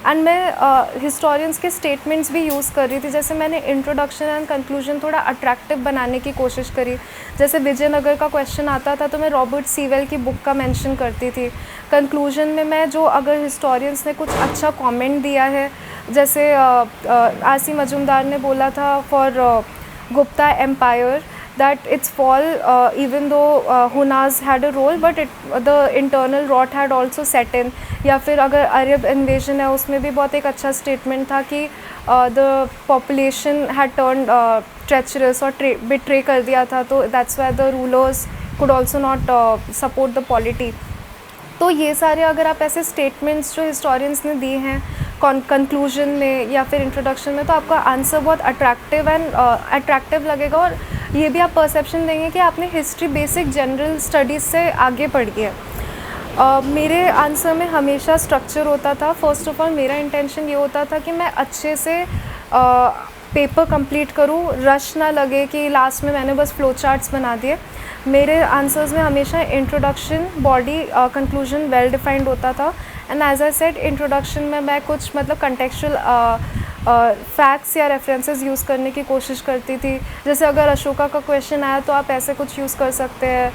Speaker 8: एंड मैं हिस्टोरियंस के स्टेटमेंट्स भी यूज़ कर रही थी, जैसे मैंने इंट्रोडक्शन एंड कंक्लूजन थोड़ा अट्रैक्टिव बनाने की कोशिश करी। जैसे विजयनगर का क्वेश्चन आता था तो मैं रॉबर्ट सीवेल की बुक का मेंशन करती थी। कंक्लूजन में मैं जो अगर हिस्टोरियंस ने कुछ अच्छा कमेंट दिया है, जैसे आसी मजुमदार ने बोला था for Gupta empire that its fall, even though Hunaz had a role, but the internal rot had also set in। या फिर अगर अरब इन्वेजन है उसमें भी बहुत एक अच्छा स्टेटमेंट था कि the population had turned treacherous और betray कर दिया था, तो that's why the rulers could also not support the polity। तो ये सारे अगर आप ऐसे स्टेटमेंट्स जो हिस्टोरियंस ने दिए हैं कंक्लूजन में या फिर इंट्रोडक्शन में, तो आपका आंसर बहुत अट्रैक्टिव लगेगा, और ये भी आप परसेप्शन देंगे कि आपने हिस्ट्री बेसिक जनरल स्टडीज़ से आगे पढ़ी है। मेरे आंसर में हमेशा स्ट्रक्चर होता था। फर्स्ट ऑफ ऑल मेरा इंटेंशन ये होता था कि मैं अच्छे से पेपर कंप्लीट करूँ, रश ना लगे कि लास्ट में मैंने बस फ्लो चार्ट्स बना दिए। मेरे आंसर्स में हमेशा introduction, body, conclusion well defined होता था। And as I said, introduction में मैं कुछ मतलब कंटेक्चुअल फैक्ट्स या रेफरेंसेस यूज़ करने की कोशिश करती थी। जैसे अगर अशोका का क्वेश्चन आया तो आप ऐसे कुछ यूज़ कर सकते हैं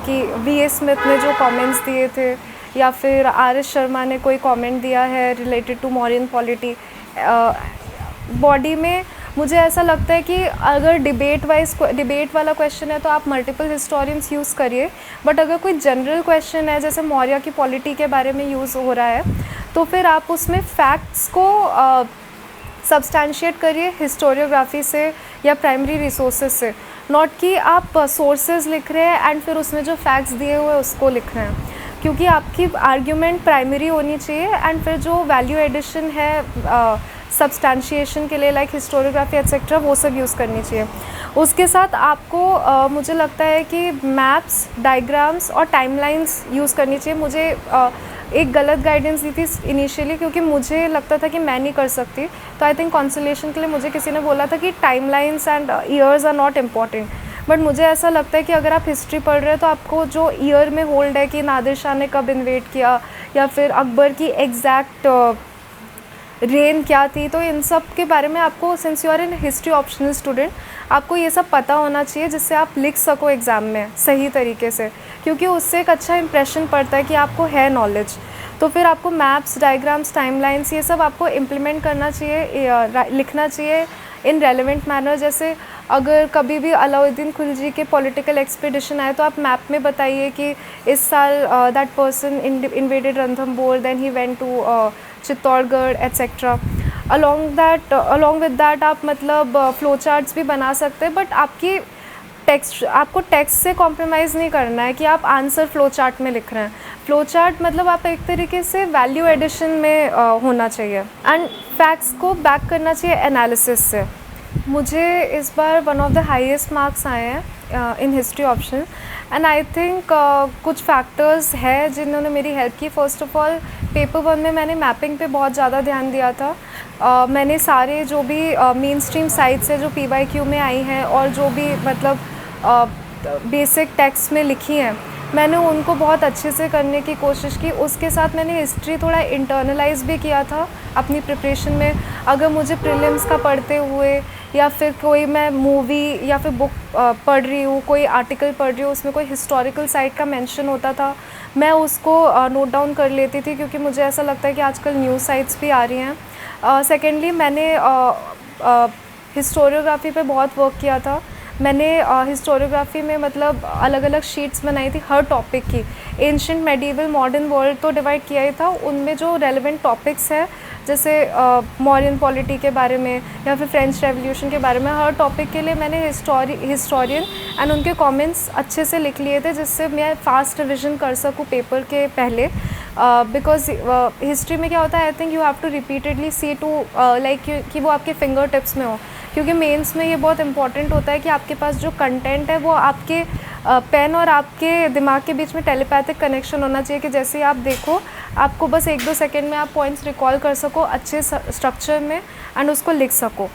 Speaker 8: कि वी.ए. स्मिथ ने जो कमेंट्स दिए थे, या फिर आर.एस. शर्मा ने कोई कमेंट दिया है related to Mauryan polity. Body में मुझे ऐसा लगता है कि अगर डिबेट वाला क्वेश्चन है तो आप मल्टीपल हिस्टोरियंस यूज़ करिए, बट अगर कोई जनरल क्वेश्चन है जैसे मौर्य की पॉलिटी के बारे में यूज़ हो रहा है, तो फिर आप उसमें फैक्ट्स को सब्सटैंशिएट करिए हिस्टोरियोग्राफी से या प्राइमरी रिसोर्सेज से, नॉट कि आप सोर्सेज लिख रहे हैं एंड फिर उसमें जो फैक्ट्स दिए हुए हैं उसको लिख रहे हैं, क्योंकि आपकी आर्ग्यूमेंट प्राइमरी होनी चाहिए एंड फिर जो वैल्यू एडिशन है सब्सटैंशिएशन के लिए लाइक हिस्टोरियोग्राफी एट्सेट्रा वो सब यूज़ करनी चाहिए। उसके साथ आपको मुझे लगता है कि मैप्स, डायग्राम्स और टाइमलाइंस यूज़ करनी चाहिए। मुझे एक गलत गाइडेंस दी थी इनिशियली, क्योंकि मुझे लगता था कि मैं नहीं कर सकती, तो आई थिंक कंसोलेशन के लिए मुझे किसी ने बोला था कि timelines and years are not important, but मुझे ऐसा लगता है कि अगर आप हिस्ट्री पढ़ रहे हैं तो आपको जो ईयर में होल्ड है कि नादिर शाह ने कब इन्वेड किया या फिर अकबर की एग्जैक्ट रेन क्या थी, तो इन सब के बारे में आपको, since you are in history optional student, आपको ये सब पता होना चाहिए जिससे आप लिख सको एग्ज़ाम में सही तरीके से, क्योंकि उससे एक अच्छा इंप्रेशन पड़ता है कि आपको है नॉलेज। तो फिर आपको मैप्स, डायग्राम्स, टाइमलाइंस ये सब आपको इम्प्लीमेंट करना चाहिए, लिखना चाहिए इन रेलेवेंट मैनर। जैसे अगर कभी भी अलाउद्दीन खिलजी के पॉलिटिकल एक्सपीडिशन आए तो आप मैप में बताइए कि इस साल that person invaded Ranthambore, then he went to Chittorgarh etcetera. Along with that आप मतलब फ्लो चार्ट्स भी बना सकते हैं, बट आपको टेक्स्ट से कॉम्प्रोमाइज़ नहीं करना है कि आप आंसर फ्लो चार्ट में लिख रहे हैं। फ्लो चार्ट मतलब आप एक तरीके से वैल्यू एडिशन में होना चाहिए, एंड फैक्ट्स को बैक करना चाहिए एनालिसिस से। मुझे इस बार one of the highest marks आए हैं in history option, and I think कुछ फैक्टर्स हैं जिन्होंने मेरी हेल्प की। फ़र्स्ट ऑफ ऑल पेपर 1 में मैंने मैपिंग पे बहुत ज़्यादा ध्यान दिया था। मैंने सारे जो भी मेन स्ट्रीम साइट्स है जो PYQ में आई हैं और जो भी मतलब बेसिक टेक्स्ट में लिखी हैं, मैंने उनको बहुत अच्छे से करने की कोशिश की। उसके साथ मैंने हिस्ट्री थोड़ा इंटरनलाइज भी किया था अपनी प्रिपरेशन में। अगर मुझे प्रीलिम्स का पढ़ते हुए या फिर कोई मैं मूवी या फिर बुक पढ़ रही हूँ, कोई आर्टिकल पढ़ रही हूँ, उसमें कोई हिस्टोरिकल साइट का मेंशन होता था, मैं उसको नोट डाउन कर लेती थी, क्योंकि मुझे ऐसा लगता है कि आजकल न्यूज़ साइट्स भी आ रही हैं। सेकेंडली मैंने हिस्टोरियोग्राफी पे बहुत वर्क किया था। मैंने हिस्टोरियोग्राफी में मतलब अलग अलग शीट्स बनाई थी हर टॉपिक की। एंशिएंट, मेडिवल, मॉडर्न वर्ल्ड तो डिवाइड किया ही था, उनमें जो रेलेवेंट टॉपिक्स है जैसे मौर्यन पॉलिटी के बारे में या फिर फ्रेंच रेवोल्यूशन के बारे में, हर टॉपिक के लिए मैंने हिस्टोरियन एंड उनके कमेंट्स अच्छे से लिख लिए थे, जिससे मैं फास्ट रिविजन कर सकूँ पेपर के पहले। बिकॉज हिस्ट्री में क्या होता है, I think you have to repeatedly see to like कि वो आपके फिंगर टिप्स में हो, क्योंकि मेंस में ये बहुत इंपॉर्टेंट होता है कि आपके पास जो कंटेंट है वो आपके पेन और आपके दिमाग के बीच में टेलीपैथिक कनेक्शन होना चाहिए, कि जैसे आप देखो आपको बस 1-2 सेकेंड में आप पॉइंट्स रिकॉल कर सको अच्छे स्ट्रक्चर में एंड उसको लिख सको।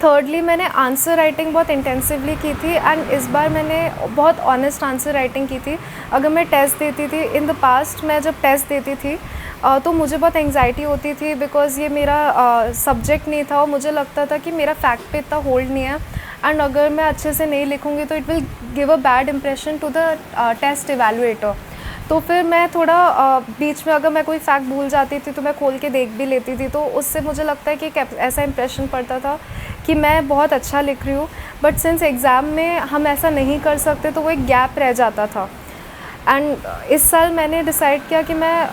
Speaker 8: थर्डली मैंने आंसर राइटिंग बहुत इंटेंसिवली की थी, एंड इस बार मैंने बहुत ऑनेस्ट आंसर राइटिंग की थी। अगर मैं टेस्ट देती थी इन द पास्ट, मैं जब टेस्ट देती थी तो मुझे बहुत एंग्जाइटी होती थी, बिकॉज़ ये मेरा सब्जेक्ट नहीं था और मुझे लगता था कि मेरा फैक्ट पे इतना होल्ड नहीं है, एंड अगर मैं अच्छे से नहीं लिखूँगी तो it will give a bad impression to the test evaluator. तो फिर मैं थोड़ा बीच में अगर मैं कोई फैक्ट भूल जाती थी तो मैं खोल के देख भी लेती थी, तो उससे मुझे लगता है कि ऐसा इंप्रेशन पड़ता था कि मैं बहुत अच्छा लिख रही हूँ। बट सिंस एग्ज़ाम में हम ऐसा नहीं कर सकते तो वो एक गैप रह जाता था। एंड इस साल मैंने डिसाइड किया कि मैं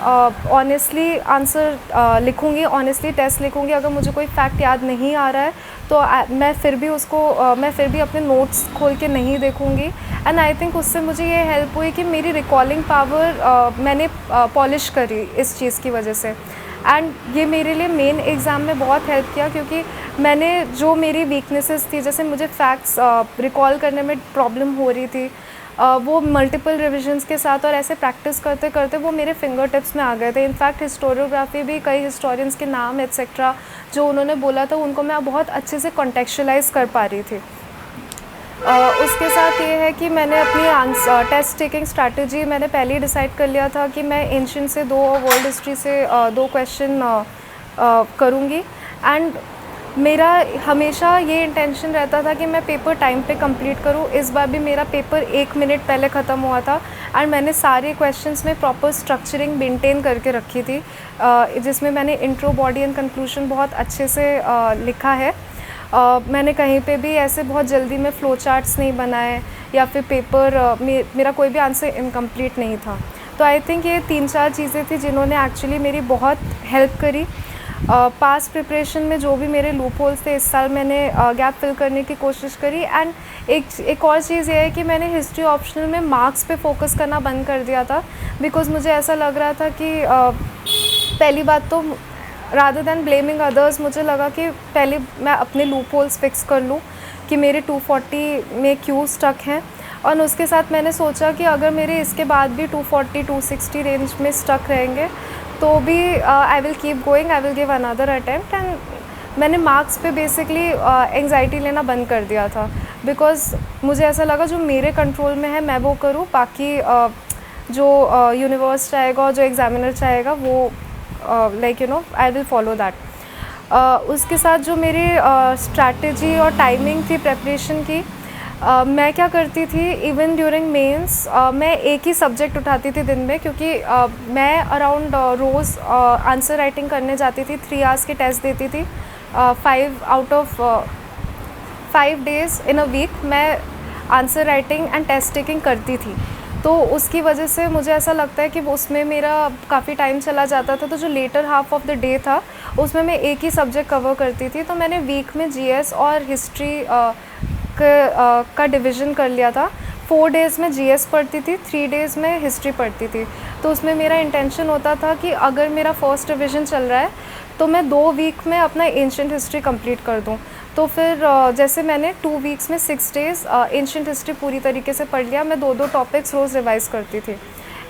Speaker 8: ऑनेस्टली आंसर लिखूँगी, ऑनेस्टली टेस्ट लिखूँगी। अगर मुझे कोई फैक्ट याद नहीं आ रहा है तो मैं फिर भी अपने नोट्स खोल के नहीं देखूँगी। एंड आई थिंक उससे मुझे ये हेल्प हुई कि मेरी रिकॉलिंग पावर मैंने पॉलिश करी इस चीज़ की वजह से। एंड ये मेरे लिए मेन एग्ज़ाम में बहुत हेल्प किया, क्योंकि मैंने जो मेरी वीकनेसेस थी, जैसे मुझे फैक्ट्स रिकॉल करने में प्रॉब्लम हो रही थी, वो मल्टीपल रिविजन्स के साथ और ऐसे प्रैक्टिस करते करते वो मेरे फिंगर टिप्स में आ गए थे। इनफैक्ट हिस्टोरियोग्राफी भी कई हिस्टोरियंस के नाम एट्सेट्रा जो उन्होंने बोला था उनको मैं बहुत अच्छे से कॉन्टेक्चुअलाइज कर पा रही थी। उसके साथ ये है कि मैंने अपनी टेस्ट टेकिंग स्ट्रैटेजी मैंने पहले ही डिसाइड कर लिया था कि मैं एंशिएंट से 2 और वर्ल्ड हिस्ट्री से 2 क्वेश्चन करूँगी। एंड मेरा हमेशा ये इंटेंशन रहता था कि मैं पेपर टाइम पे कंप्लीट करूँ। इस बार भी मेरा पेपर 1 मिनट पहले ख़त्म हुआ था, एंड मैंने सारे क्वेश्चंस में प्रॉपर स्ट्रक्चरिंग मेंटेन करके रखी थी, जिसमें मैंने इंट्रो, बॉडी एंड कंक्लूजन बहुत अच्छे से लिखा है। मैंने कहीं पे भी ऐसे बहुत जल्दी में फ़्लो चार्ट्स नहीं बनाए या फिर पेपर मेरा कोई भी आंसर इनकम्प्लीट नहीं था। तो आई थिंक ये 3-4 चीज़ें थी जिन्होंने एक्चुअली मेरी बहुत हेल्प करी। पास प्रिपरेशन में जो भी मेरे लूप होल्स थे, इस साल मैंने गैप फिल करने की कोशिश करी। एंड एक और चीज़ ये है कि मैंने हिस्ट्री ऑप्शनल में मार्क्स पे फोकस करना बंद कर दिया था, बिकॉज़ मुझे ऐसा लग रहा था कि पहली बात तो रादर दैन ब्लेमिंग अदर्स, मुझे लगा कि पहले मैं अपने लूप होल्स फिक्स कर लूँ कि मेरे 240 में क्यों स्टक हैं, और उसके साथ मैंने सोचा कि अगर मेरे इसके बाद भी 240-260 रेंज में स्टक रहेंगे तो भी I will keep going, I will give another attempt. And मैंने मार्क्स पे बेसिकली एंग्जाइटी लेना बंद कर दिया था, बिकॉज़ मुझे ऐसा लगा जो मेरे कंट्रोल में है मैं वो करूँ, बाकी जो यूनिवर्स चाहेगा और जो एग्ज़ामिनर चाहेगा वो like I will follow that. उसके साथ जो मेरी स्ट्रैटेजी और टाइमिंग थी प्रेपरेशन की, मैं क्या करती थी इवन ड्यूरिंग मेंस, मैं एक ही सब्जेक्ट उठाती थी दिन में, क्योंकि मैं अराउंड रोज़ आंसर राइटिंग करने जाती थी, 3 आवर्स के टेस्ट देती थी, 5 days इन अ वीक मैं answer writing and test taking करती थी। तो उसकी वजह से मुझे ऐसा लगता है कि वो उसमें मेरा काफ़ी टाइम चला जाता था। तो जो later half of the day था उसमें मैं एक ही सब्जेक्ट कवर करती थी। तो मैंने वीक में जीएस और हिस्ट्री का डिवीज़न कर लिया था। 4 डेज़ में जीएस पढ़ती थी, 3 डेज़ में हिस्ट्री पढ़ती थी। तो उसमें मेरा इंटेंशन होता था कि अगर मेरा फर्स्ट डिवीज़न चल रहा है तो मैं 2 वीक में अपना एंशिएंट हिस्ट्री कंप्लीट कर दूं। तो फिर जैसे मैंने 2 वीक्स में 6 डेज़ एंशिएंट हिस्ट्री पूरी तरीके से पढ़ लिया। मैं 2-2 टॉपिक्स रोज़ रिवाइज़ करती थी।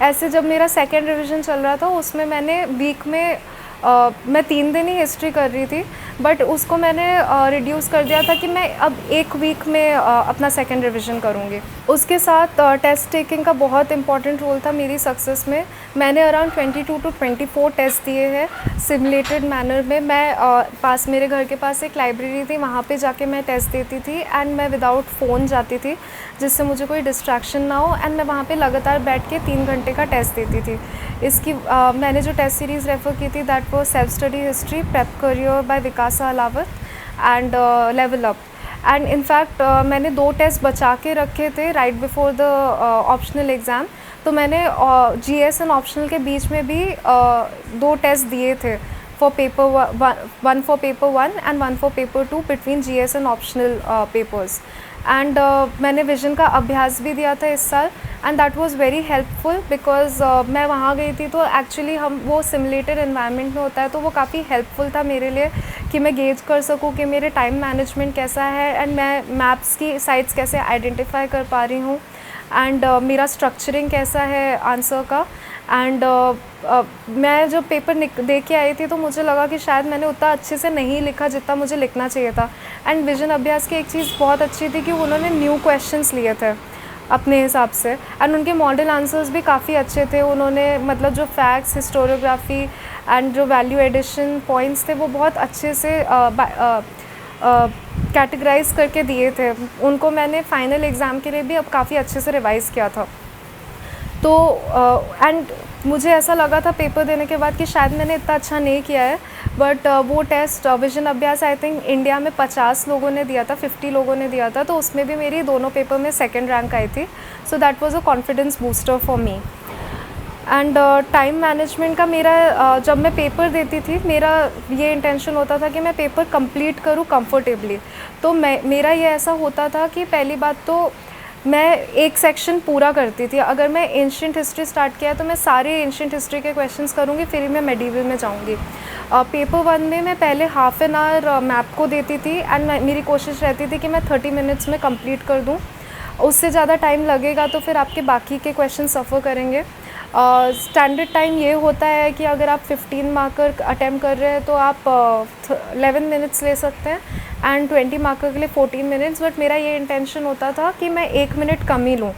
Speaker 8: ऐसे जब मेरा सेकेंड रिवीजन चल रहा था उसमें मैंने वीक में मैं 3 दिन ही हिस्ट्री कर रही थी, बट उसको मैंने रिड्यूस कर दिया था कि मैं अब 1 वीक में अपना सेकेंड रिवीजन करूँगी। उसके साथ टेस्ट टेकिंग का बहुत इंपॉर्टेंट रोल था मेरी सक्सेस में। मैंने अराउंड 22 to 24 टेस्ट दिए हैं सिमुलेटेड मैनर में। मैं मेरे घर के पास एक लाइब्रेरी थी, वहाँ पे जाके मैं टेस्ट देती थी एंड मैं विदाउट फ़ोन जाती थी जिससे मुझे कोई डिस्ट्रैक्शन ना हो। एंड मैं वहाँ पे लगातार बैठ के 3 घंटे का टेस्ट देती थी। इसकी मैंने जो टेस्ट सीरीज़ रेफ़र की थी that was self study history, prep career by विकासा अलावत and level up. And in fact मैंने 2 टेस्ट बचा के रखे थे right before the optional exam. तो मैंने जीएस एंड ऑप्शनल के बीच में भी 2 टेस्ट दिए थे for paper 1 for paper 1 and 1 for paper 2 between GS and optional papers. And मैंने विजन का अभ्यास भी दिया था इस साल and that was very helpful because मैं वहाँ गई थी तो एक्चुअली वो सिमुलेटेड एनवायरनमेंट में होता है, तो वो काफ़ी हेल्पफुल था मेरे लिए कि मैं गेज कर सकूँ कि मेरे टाइम मैनेजमेंट कैसा है एंड मैं मैप्स की साइट्स कैसे आइडेंटिफाई कर पा रही हूँ एंड मेरा स्ट्रक्चरिंग कैसा है आंसर का। एंड मैं जब पेपर दे के आई थी तो मुझे लगा कि शायद मैंने उतना अच्छे से नहीं लिखा जितना मुझे लिखना चाहिए था। एंड विजन अभ्यास की एक चीज़ बहुत अच्छी थी कि उन्होंने न्यू क्वेश्चंस लिए थे अपने हिसाब से एंड उनके मॉडल आंसर्स भी काफ़ी अच्छे थे। उन्होंने मतलब जो फैक्ट्स, हिस्टोरियोग्राफी एंड जो वैल्यू एडिशन पॉइंट्स थे वो बहुत अच्छे से कैटेगराइज करके दिए थे। उनको मैंने फाइनल एग्ज़ाम के लिए भी अब काफ़ी अच्छे से रिवाइज़ किया था। तो एंड मुझे ऐसा लगा था पेपर देने के बाद कि शायद मैंने इतना अच्छा नहीं किया है, बट वो टेस्ट विजन अभ्यास आई थिंक इंडिया में 50 लोगों ने दिया था, 50 लोगों ने दिया था, तो उसमें भी मेरी दोनों पेपर में सेकंड रैंक आई थी। So that was a confidence booster for me. And time management का मेरा जब मैं पेपर देती थी मेरा ये इंटेंशन होता था कि मैं पेपर कंप्लीट करूँ कंफर्टेबली। तो मेरा ये ऐसा होता था कि पहली बात तो मैं एक सेक्शन पूरा करती थी। अगर मैं एंशिएंट हिस्ट्री स्टार्ट किया तो मैं सारे एंशिएंट हिस्ट्री के क्वेश्चंस करूँगी, फिर मैं मेडिवल में जाऊँगी। पेपर 1 में मैं पहले हाफ एन आवर मैप को देती थी एंड मेरी कोशिश रहती थी कि मैं 30 मिनट्स में कंप्लीट कर दूँ। उससे ज़्यादा टाइम लगेगा तो फिर आपके बाकी के क्वेश्चन सफ़र करेंगे। स्टैंडर्ड टाइम ये होता है कि अगर आप 15 मार्कर अटैम्प्ट कर रहे हैं तो आप 11 मिनट्स ले सकते हैं एंड 20 मार्कर के लिए 14 मिनट्स। बट मेरा ये इंटेंशन होता था कि मैं 1 मिनट कम ही लूँ,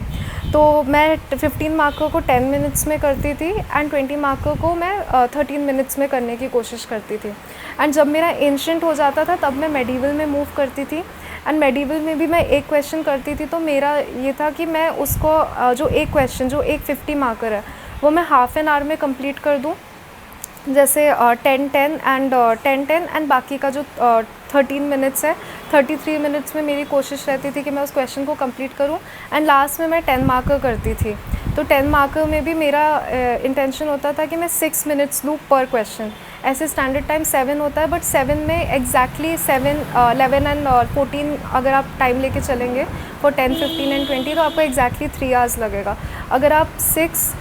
Speaker 8: तो मैं 15 मार्कर को 10 मिनट्स में करती थी एंड 20 मार्कर को मैं 13 मिनट्स में करने की कोशिश करती थी। एंड जब मेरा एंशिएंट हो जाता था तब मैं मेडिवल में मूव करती थी एंड मेडिवल में भी मैं एक क्वेश्चन करती थी। तो मेरा ये था कि मैं उसको जो एक क्वेश्चन जो एक 50 मार्कर है वो मैं हाफ एन आवर में कंप्लीट कर दूँ, जैसे 10-10 एंड 10-10 एंड बाकी का जो 13 मिनट्स है 33 मिनट्स में मेरी कोशिश रहती थी कि मैं उस क्वेश्चन को कंप्लीट करूं एंड लास्ट में मैं 10 मार्कर करती थी। तो 10 मार्कर में भी मेरा इंटेंशन होता था कि मैं 6 मिनट्स लूँ पर क्वेश्चन। ऐसे स्टैंडर्ड टाइम 7 होता है, बट 7 में एग्जैक्टली 7, 11 एंड 14 अगर आप टाइम लेके चलेंगे फॉर 10, 15 एंड 20 तो आपको एग्जैक्टली 3 आवर्स लगेगा। अगर आप 6,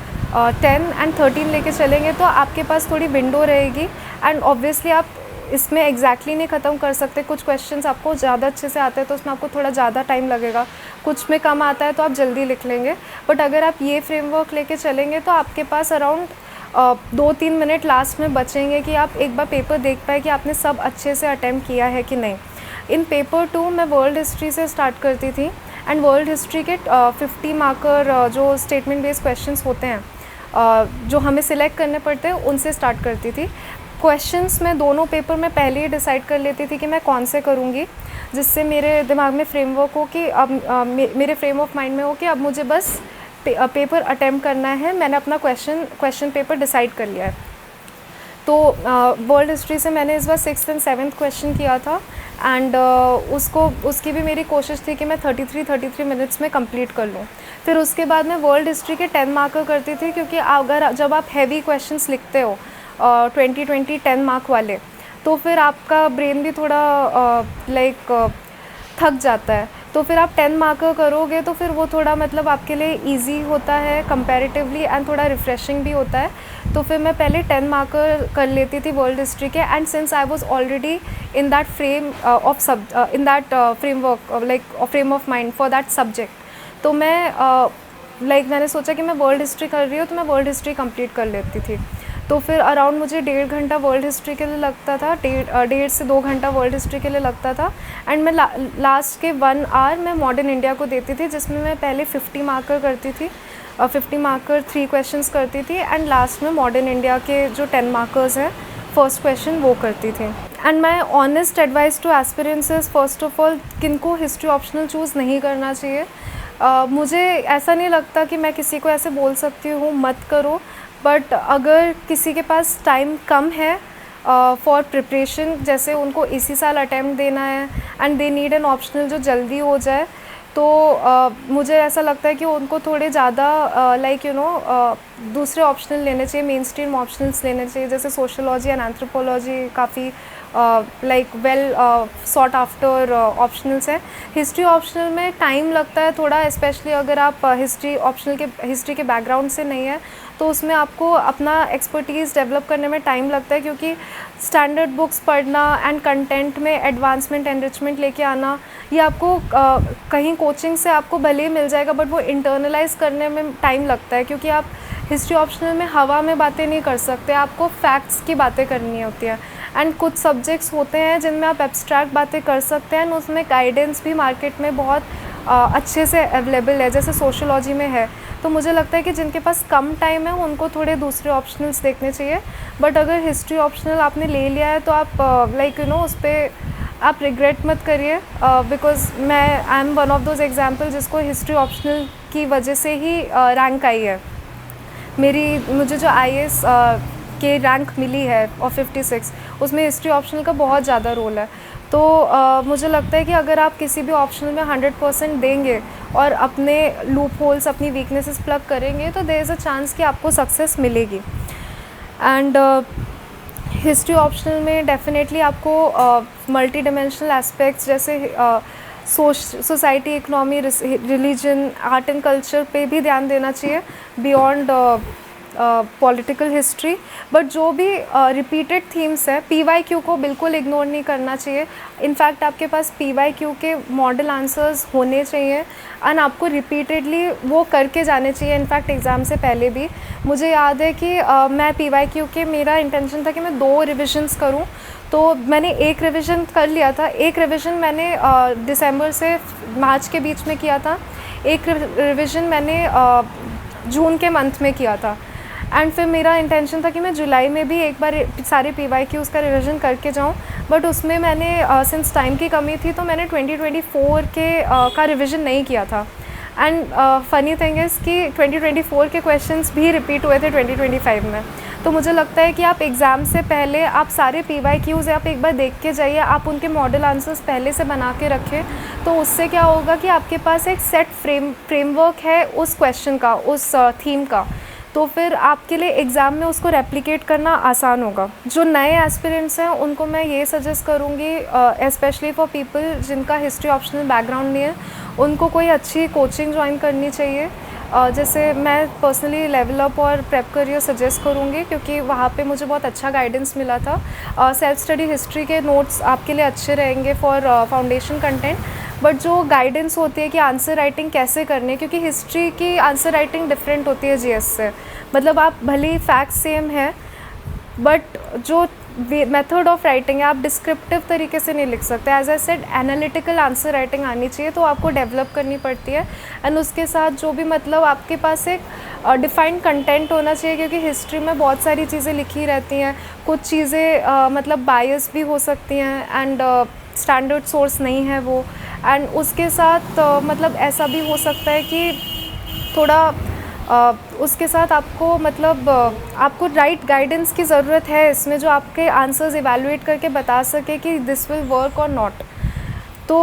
Speaker 8: 10 एंड 13 लेके चलेंगे तो आपके पास थोड़ी विंडो रहेगी एंड ऑब्वियसली आप इसमें एग्जैक्टली नहीं ख़त्म कर सकते। कुछ क्वेश्चंस आपको ज़्यादा अच्छे से आते हैं तो उसमें आपको थोड़ा ज़्यादा टाइम लगेगा, कुछ में कम आता है तो आप जल्दी लिख लेंगे। बट अगर आप ये फ्रेमवर्क लेके चलेंगे तो आपके पास अराउंड 2-3 मिनट लास्ट में बचेंगे कि आप एक बार पेपर देख पाए कि आपने सब अच्छे से अटैम्प्ट किया है कि नहीं। इन पेपर 2 मैं वर्ल्ड हिस्ट्री से स्टार्ट करती थी एंड वर्ल्ड हिस्ट्री के 50 मार्कर जो स्टेटमेंट बेस्ड क्वेश्चंस होते हैं जो हमें सिलेक्ट करने पड़ते हैं उनसे स्टार्ट करती थी। क्वेश्चंस मैं दोनों पेपर में पहले ही डिसाइड कर लेती थी कि मैं कौन से करूँगी, जिससे मेरे दिमाग में फ्रेमवर्क हो कि अब मेरे फ्रेम ऑफ माइंड में हो कि अब मुझे बस पेपर अटैम्प्ट करना है, मैंने अपना क्वेश्चन पेपर डिसाइड कर लिया है। तो वर्ल्ड हिस्ट्री से मैंने इस बार 6th एंड 7th क्वेश्चन किया था एंड उसकी भी मेरी कोशिश थी कि मैं 33 मिनट्स में कंप्लीट कर लूँ। फिर उसके बाद मैं वर्ल्ड हिस्ट्री के 10 मार्कर करती थी, क्योंकि अगर जब आप हैवी क्वेश्चंस लिखते हो 20 10 मार्क वाले, तो फिर आपका ब्रेन भी थोड़ा थक जाता है। तो फिर आप 10 मार्कर करोगे तो फिर वो थोड़ा मतलब आपके लिए इजी होता है कंपैरेटिवली एंड थोड़ा रिफ़्रेशिंग भी होता है। तो फिर मैं पहले 10 मार्कर कर लेती थी वर्ल्ड हिस्ट्री के, and since I was already in that frame of mind for that subject, तो मैं मैंने सोचा कि मैं वर्ल्ड हिस्ट्री कर रही हूँ तो मैं वर्ल्ड हिस्ट्री कंप्लीट कर लेती थी। तो फिर अराउंड मुझे 1.5 घंटा वर्ल्ड हिस्ट्री के लिए लगता था, 1.5 से 2 घंटा वर्ल्ड हिस्ट्री के लिए लगता था। एंड मैं लास्ट के 1 आवर मैं मॉडर्न इंडिया को देती थी, जिसमें मैं पहले 50 मार्कर करती थी, 50 मार्कर 3 क्वेश्चंस करती थी, एंड लास्ट में मॉडर्न इंडिया के जो 10 मार्कर्स हैं फर्स्ट क्वेश्चन वो करती थी। And my honest advice two aspirants is, first of all किनको हिस्ट्री ऑप्शनल चूज़ नहीं करना चाहिए। मुझे ऐसा नहीं लगता कि मैं किसी को ऐसे बोल सकती हूँ मत करो, बट अगर किसी के पास टाइम कम है फॉर प्रिपरेशन, जैसे उनको इसी साल अटैम्प्ट देना है and they need an optional जो जल्दी हो जाए, तो मुझे ऐसा लगता है कि उनको थोड़े ज़्यादा दूसरे ऑप्शनल लेने चाहिए, मेन स्ट्रीम ऑप्शनल्स लेने चाहिए, जैसे सोशोलॉजी एंड एंथ्रोपोलॉजी काफ़ी वेल सॉट आफ्टर ऑप्शनल्स हैं। हिस्ट्री ऑप्शनल में टाइम लगता है थोड़ा, स्पेशली अगर आप हिस्ट्री के बैकग्राउंड से नहीं है तो उसमें आपको अपना एक्सपर्टीज़ डेवलप करने में टाइम लगता है, क्योंकि स्टैंडर्ड बुक्स पढ़ना एंड कंटेंट में एडवांसमेंट एनरिचमेंट लेके आना, ये आपको कहीं कोचिंग से आपको भले ही मिल जाएगा, बट वो इंटरनलाइज करने में टाइम लगता है, क्योंकि आप हिस्ट्री ऑप्शनल में हवा में बातें नहीं कर सकते, आपको फैक्ट्स की बातें करनी होती है। एंड कुछ सब्जेक्ट्स होते हैं जिनमें आप एब्स्ट्रैक्ट बातें कर सकते हैं, उसमें गाइडेंस भी मार्केट में बहुत अच्छे से अवेलेबल है, जैसे सोशोलॉजी में है। तो मुझे लगता है कि जिनके पास कम टाइम है उनको थोड़े दूसरे ऑप्शनल्स देखने चाहिए, बट अगर हिस्ट्री ऑप्शनल आपने ले लिया है तो आप उस पर आप रिग्रेट मत करिए, because I am one of those example जिसको हिस्ट्री ऑप्शनल की वजह से ही रैंक आई है। मुझे जो IAS के रैंक मिली है और 56, उसमें हिस्ट्री ऑप्शनल का बहुत ज़्यादा रोल है। तो मुझे लगता है कि अगर आप किसी भी ऑप्शनल में 100% देंगे और अपने लूप होल्स, अपनी वीकनेसेस प्लग करेंगे, तो देयर इज़ अ चांस कि आपको सक्सेस मिलेगी। एंड हिस्ट्री ऑप्शनल में डेफिनेटली आपको मल्टी डिमेंशनल एस्पेक्ट्स जैसे society, economy, religion, art and culture पे भी ध्यान देना चाहिए बियॉन्ड पॉलिटिकल हिस्ट्री। बट जो भी रिपीटेड थीम्स है, PYQ को बिल्कुल इग्नोर नहीं करना चाहिए। इनफैक्ट आपके पास PYQ के मॉडल आंसर्स होने चाहिए एंड आपको रिपीटेडली वो करके जाने चाहिए, इनफैक्ट एग्ज़ाम से पहले भी। मुझे याद है कि मैं PYQ के मेरा इंटेंशन था कि मैं 2 रिविजन्स करूं, तो मैंने 1 रिवीजन कर लिया था। 1 रिवीजन मैंने दिसंबर से मार्च के बीच में किया था, 1 रिवीजन मैंने जून के मंथ में किया था, एंड फिर मेरा इंटेंशन था कि मैं जुलाई में भी एक बार सारे PYQs का रिवीजन करके जाऊं, बट उसमें मैंने सिंस टाइम की कमी थी तो मैंने 2024 का रिवीजन नहीं किया था। एंड फ़नी थिंग इज़ कि 2024 के क्वेश्चंस भी रिपीट हुए थे 2025 में। तो मुझे लगता है कि आप एग्ज़ाम से पहले आप सारे PYQs आप एक बार देख के जाइए, आप उनके मॉडल आंसर्स पहले से बना के रखें, तो उससे क्या होगा कि आपके पास एक सेट फ्रेमवर्क है उस क्वेश्चन का, उस थीम का, तो फिर आपके लिए एग्ज़ाम में उसको रेप्लिकेट करना आसान होगा। जो नए एस्पिरेंट्स हैं उनको मैं ये सजेस्ट करूँगी, स्पेशली फॉर पीपल जिनका हिस्ट्री ऑप्शनल बैकग्राउंड नहीं है, उनको कोई अच्छी कोचिंग ज्वाइन करनी चाहिए। जैसे मैं पर्सनली लेवल अप और प्रेप करियर सजेस्ट करूँगी, क्योंकि वहाँ पे मुझे बहुत अच्छा गाइडेंस मिला था। सेल्फ स्टडी हिस्ट्री के नोट्स आपके लिए अच्छे रहेंगे फॉर फाउंडेशन कंटेंट, बट जो गाइडेंस होती है कि आंसर राइटिंग कैसे करनी है, क्योंकि हिस्ट्री की आंसर राइटिंग डिफरेंट होती है GS से। मतलब आप भले ही फैक्ट्स सेम है, बट जो मेथड ऑफ राइटिंग है आप डिस्क्रिप्टिव तरीके से नहीं लिख सकते। As I said, analytical answer writing आनी चाहिए, तो आपको डेवलप करनी पड़ती है। एंड उसके साथ जो भी मतलब आपके पास एक डिफाइंड कंटेंट होना चाहिए, क्योंकि हिस्ट्री में बहुत सारी चीज़ें लिखी रहती हैं, कुछ चीज़ें मतलब बायस भी हो सकती हैं एंड स्टैंडर्ड सोर्स नहीं है वो। एंड उसके साथ मतलब ऐसा भी हो सकता है कि थोड़ा उसके साथ आपको मतलब आपको राइट गाइडेंस की ज़रूरत है इसमें, जो आपके आंसर्स इवैल्यूएट करके बता सके कि दिस विल वर्क और नॉट। तो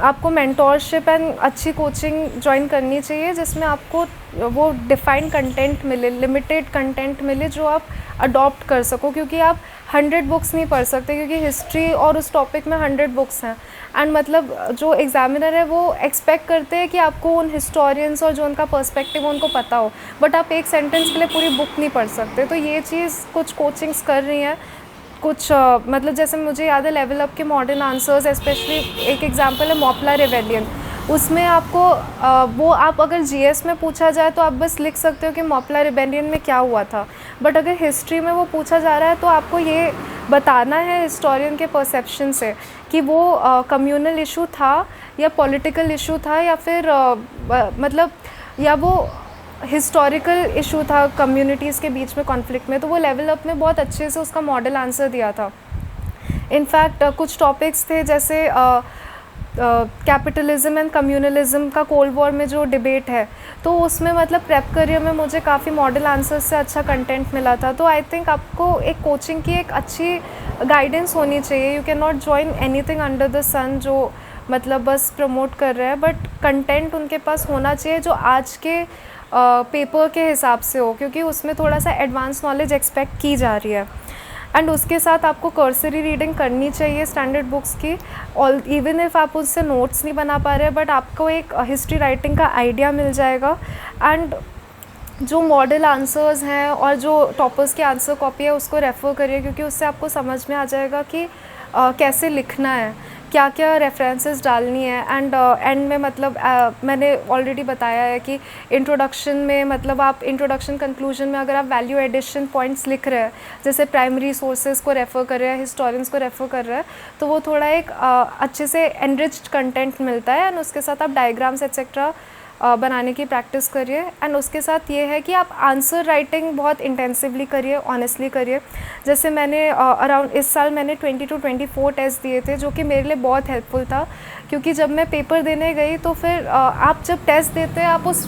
Speaker 8: आपको मेंटोरशिप एंड अच्छी कोचिंग ज्वाइन करनी चाहिए जिसमें आपको वो डिफाइंड कंटेंट मिले, लिमिटेड कंटेंट मिले जो आप अडॉप्ट कर सको, क्योंकि आप 100 बुक्स नहीं पढ़ सकते, क्योंकि हिस्ट्री और उस टॉपिक में 100 बुक्स हैं। एंड मतलब जो एग्जामिनर है वो एक्सपेक्ट करते हैं कि आपको उन हिस्टोरियंस और जो उनका पर्सपेक्टिव है उनको पता हो, बट आप एक सेंटेंस के लिए पूरी बुक नहीं पढ़ सकते। तो ये चीज़ कुछ कोचिंग्स कर रही हैं, कुछ मतलब जैसे मुझे याद है लेवल अप के मॉडर्न आंसर्स, स्पेशली एक एग्जांपल है मॉपला रिवेलियन। उसमें आपको वो आप अगर जीएस में पूछा जाए तो आप बस लिख सकते हो कि मॉपला रिवेलियन में क्या हुआ था, बट अगर हिस्ट्री में वो पूछा जा रहा है तो आपको ये बताना है हिस्टोरियन के परसेप्शन से कि वो कम्युनल इशू था या पॉलिटिकल इशू था या फिर मतलब या वो हिस्टोरिकल इशू था कम्युनिटीज़ के बीच में कॉन्फ्लिक्ट में। तो वो लेवल अप में बहुत अच्छे से उसका मॉडल आंसर दिया था। इनफैक्ट कुछ टॉपिक्स थे जैसे कैपिटलिज्म एंड कम्युनलिज्म का कोल्ड वॉर में जो डिबेट है, तो उसमें मतलब प्रेप करियर में मुझे काफ़ी मॉडल आंसर से अच्छा कंटेंट मिला था। तो आई थिंक आपको एक कोचिंग की एक अच्छी गाइडेंस होनी चाहिए। You can not join anything under the sun जो मतलब बस प्रमोट कर रहे हैं, बट कंटेंट उनके पास होना चाहिए जो आज के पेपर के हिसाब से हो, क्योंकि उसमें थोड़ा सा एडवांस नॉलेज एक्सपेक्ट की जा रही है। एंड उसके साथ आपको कर्सरी रीडिंग करनी चाहिए स्टैंडर्ड बुक्स की, और इवन इफ़ आप उससे नोट्स नहीं बना पा रहे, बट आपको एक हिस्ट्री राइटिंग का आइडिया मिल जाएगा। एंड जो मॉडल आंसर्स हैं और जो टॉपर्स की आंसर कॉपी है उसको रेफ़र करिए, क्योंकि उससे आपको समझ में आ जाएगा कि कैसे लिखना है, क्या क्या रेफरेंसेस डालनी है। एंड एंड में मतलब मैंने ऑलरेडी बताया है कि इंट्रोडक्शन में मतलब आप इंट्रोडक्शन कंक्लूजन में अगर आप वैल्यू एडिशन पॉइंट्स लिख रहे हैं, जैसे प्राइमरी सोर्सेज को रेफ़र कर रहे हैं, हिस्टोरियंस को रेफ़र कर रहे हैं, तो वो थोड़ा एक अच्छे से एनरिच्ड कंटेंट मिलता है। एंड उसके साथ आप डायग्राम्स एक्सेट्रा बनाने की प्रैक्टिस करिए। एंड उसके साथ ये है कि आप आंसर राइटिंग बहुत इंटेंसिवली करिए, ऑनेस्टली करिए। जैसे मैंने अराउंड इस साल मैंने 20 to 24 टेस्ट दिए थे, जो कि मेरे लिए बहुत हेल्पफुल था, क्योंकि जब मैं पेपर देने गई तो फिर आप जब टेस्ट देते हैं आप उस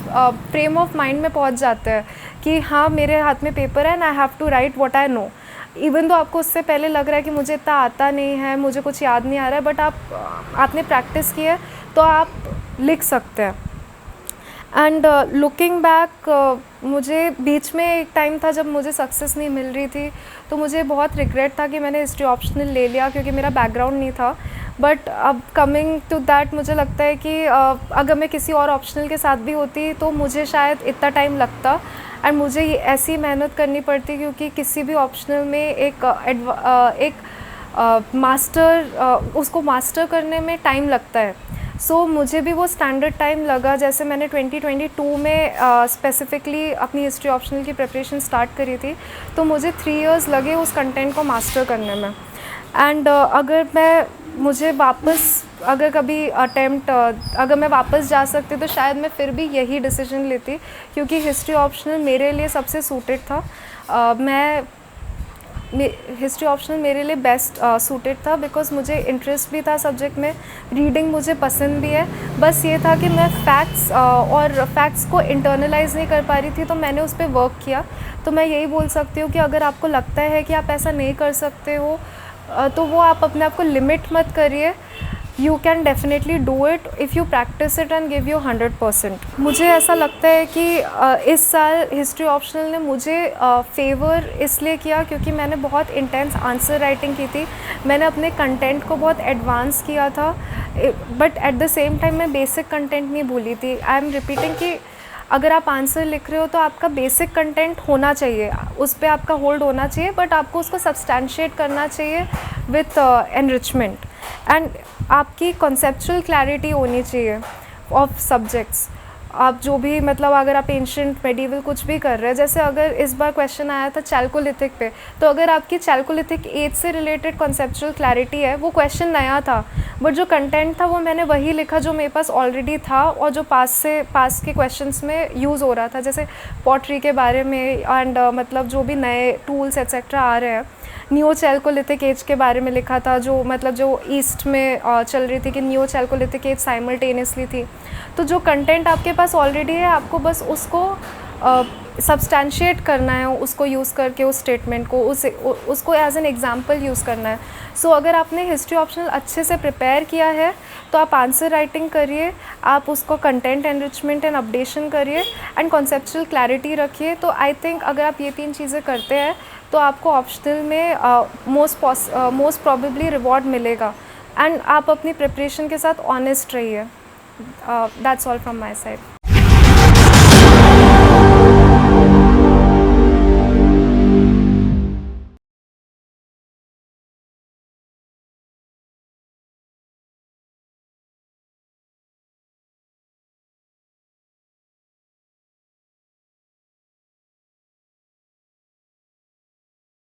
Speaker 8: फ्रेम ऑफ माइंड में पहुंच जाते हैं कि हाँ मेरे हाथ में पेपर है and I have to write what I know. Even तो आपको उससे पहले लग रहा है कि मुझे इतना आता नहीं है, मुझे कुछ याद नहीं आ रहा है, बट आपने प्रैक्टिस की है तो आप लिख सकते हैं। एंड लुकिंग बैक मुझे बीच में एक टाइम था जब मुझे सक्सेस नहीं मिल रही थी, तो मुझे बहुत रिग्रेट था कि मैंने हिस्ट्री ऑप्शनल ले लिया, क्योंकि मेरा बैकग्राउंड नहीं था। बट अब कमिंग टू दैट मुझे लगता है कि अगर मैं किसी और ऑप्शनल के साथ भी होती तो मुझे शायद इतना टाइम लगता एंड मुझे ऐसी मेहनत करनी पड़ती, क्योंकि किसी भी ऑप्शनल में एक मास्टर उसको मास्टर करने में टाइम लगता है। सो मुझे भी वो स्टैंडर्ड टाइम लगा। जैसे मैंने 2022 में स्पेसिफिकली अपनी हिस्ट्री ऑप्शनल की प्रिपरेशन स्टार्ट करी थी, तो मुझे 3 इयर्स लगे उस कंटेंट को मास्टर करने में। एंड अगर मैं वापस जा सकती तो शायद मैं फिर भी यही डिसीजन लेती, क्योंकि हिस्ट्री ऑप्शनल मेरे लिए सबसे सूटेड था। हिस्ट्री ऑप्शनल मेरे लिए बेस्ट सूटेड था, बिकॉज मुझे इंटरेस्ट भी था सब्जेक्ट में, रीडिंग मुझे पसंद भी है। बस ये था कि मैं फैक्ट्स को इंटरनलाइज नहीं कर पा रही थी, तो मैंने उस पर वर्क किया। तो मैं यही बोल सकती हूँ कि अगर आपको लगता है कि आप ऐसा नहीं कर सकते हो, तो वो आप अपने आप को लिमिट मत करिए। You can definitely do it if you practice it and give you 100%। मुझे ऐसा लगता है कि इस साल हिस्ट्री ऑप्शनल ने मुझे फेवर इसलिए किया क्योंकि मैंने बहुत इंटेंस आंसर राइटिंग की थी। मैंने अपने कंटेंट को बहुत एडवांस किया था, but at the same time मैं बेसिक कंटेंट नहीं भूली थी। आई एम रिपीटिंग कि अगर आप आंसर लिख रहे हो तो आपका बेसिक कंटेंट होना चाहिए, उस पर आपका होल्ड होना चाहिए, बट आपको उसको सब्सटैंशिएट करना चाहिए विथ एनरिचमेंट। एंड आपकी कॉन्सेप्चुअल क्लैरिटी होनी चाहिए ऑफ सब्जेक्ट्स। आप जो भी मतलब अगर आप एंशिएंट मेडिवल कुछ भी कर रहे हैं, जैसे अगर इस बार क्वेश्चन आया था चैल्कोलिथिक पे, तो अगर आपकी चैल्कोलिथिक एज से रिलेटेड कॉन्सेप्चुअल क्लैरिटी है, वो क्वेश्चन नया था, बट जो कंटेंट था वो मैंने वही लिखा जो मेरे पास ऑलरेडी था और जो पास के क्वेश्चंस में यूज़ हो रहा था, जैसे पॉटरी के बारे में एंड मतलब जो भी नए टूल्स एक्सेट्रा आ रहे हैं। न्यू चैल्कोलिथिक एज के बारे में लिखा था, जो मतलब जो ईस्ट में चल रही थी कि न्यू चैल्कोलिथिक एज साइमल्टेनियसली थी। तो जो कंटेंट आपके पास ऑलरेडी है, आपको बस उसको सब्सटैंशिएट करना है, उसको यूज़ करके उस स्टेटमेंट को उसको एज एन एग्जांपल यूज़ करना है। सो अगर आपने हिस्ट्री ऑप्शनल अच्छे से प्रिपेयर किया है तो आप आंसर राइटिंग करिए, आप उसको कंटेंट एनरिचमेंट एंड अपडेशन करिए एंड कॉन्सेप्चुअल क्लैरिटी रखिए। तो आई थिंक अगर आप ये 3 चीज़ें करते हैं तो आपको ऑप्शनल में मोस्ट प्रॉबेबली रिवॉर्ड मिलेगा एंड आप अपनी प्रिपरेशन के साथ ऑनेस्ट रहिए। That's all from my side.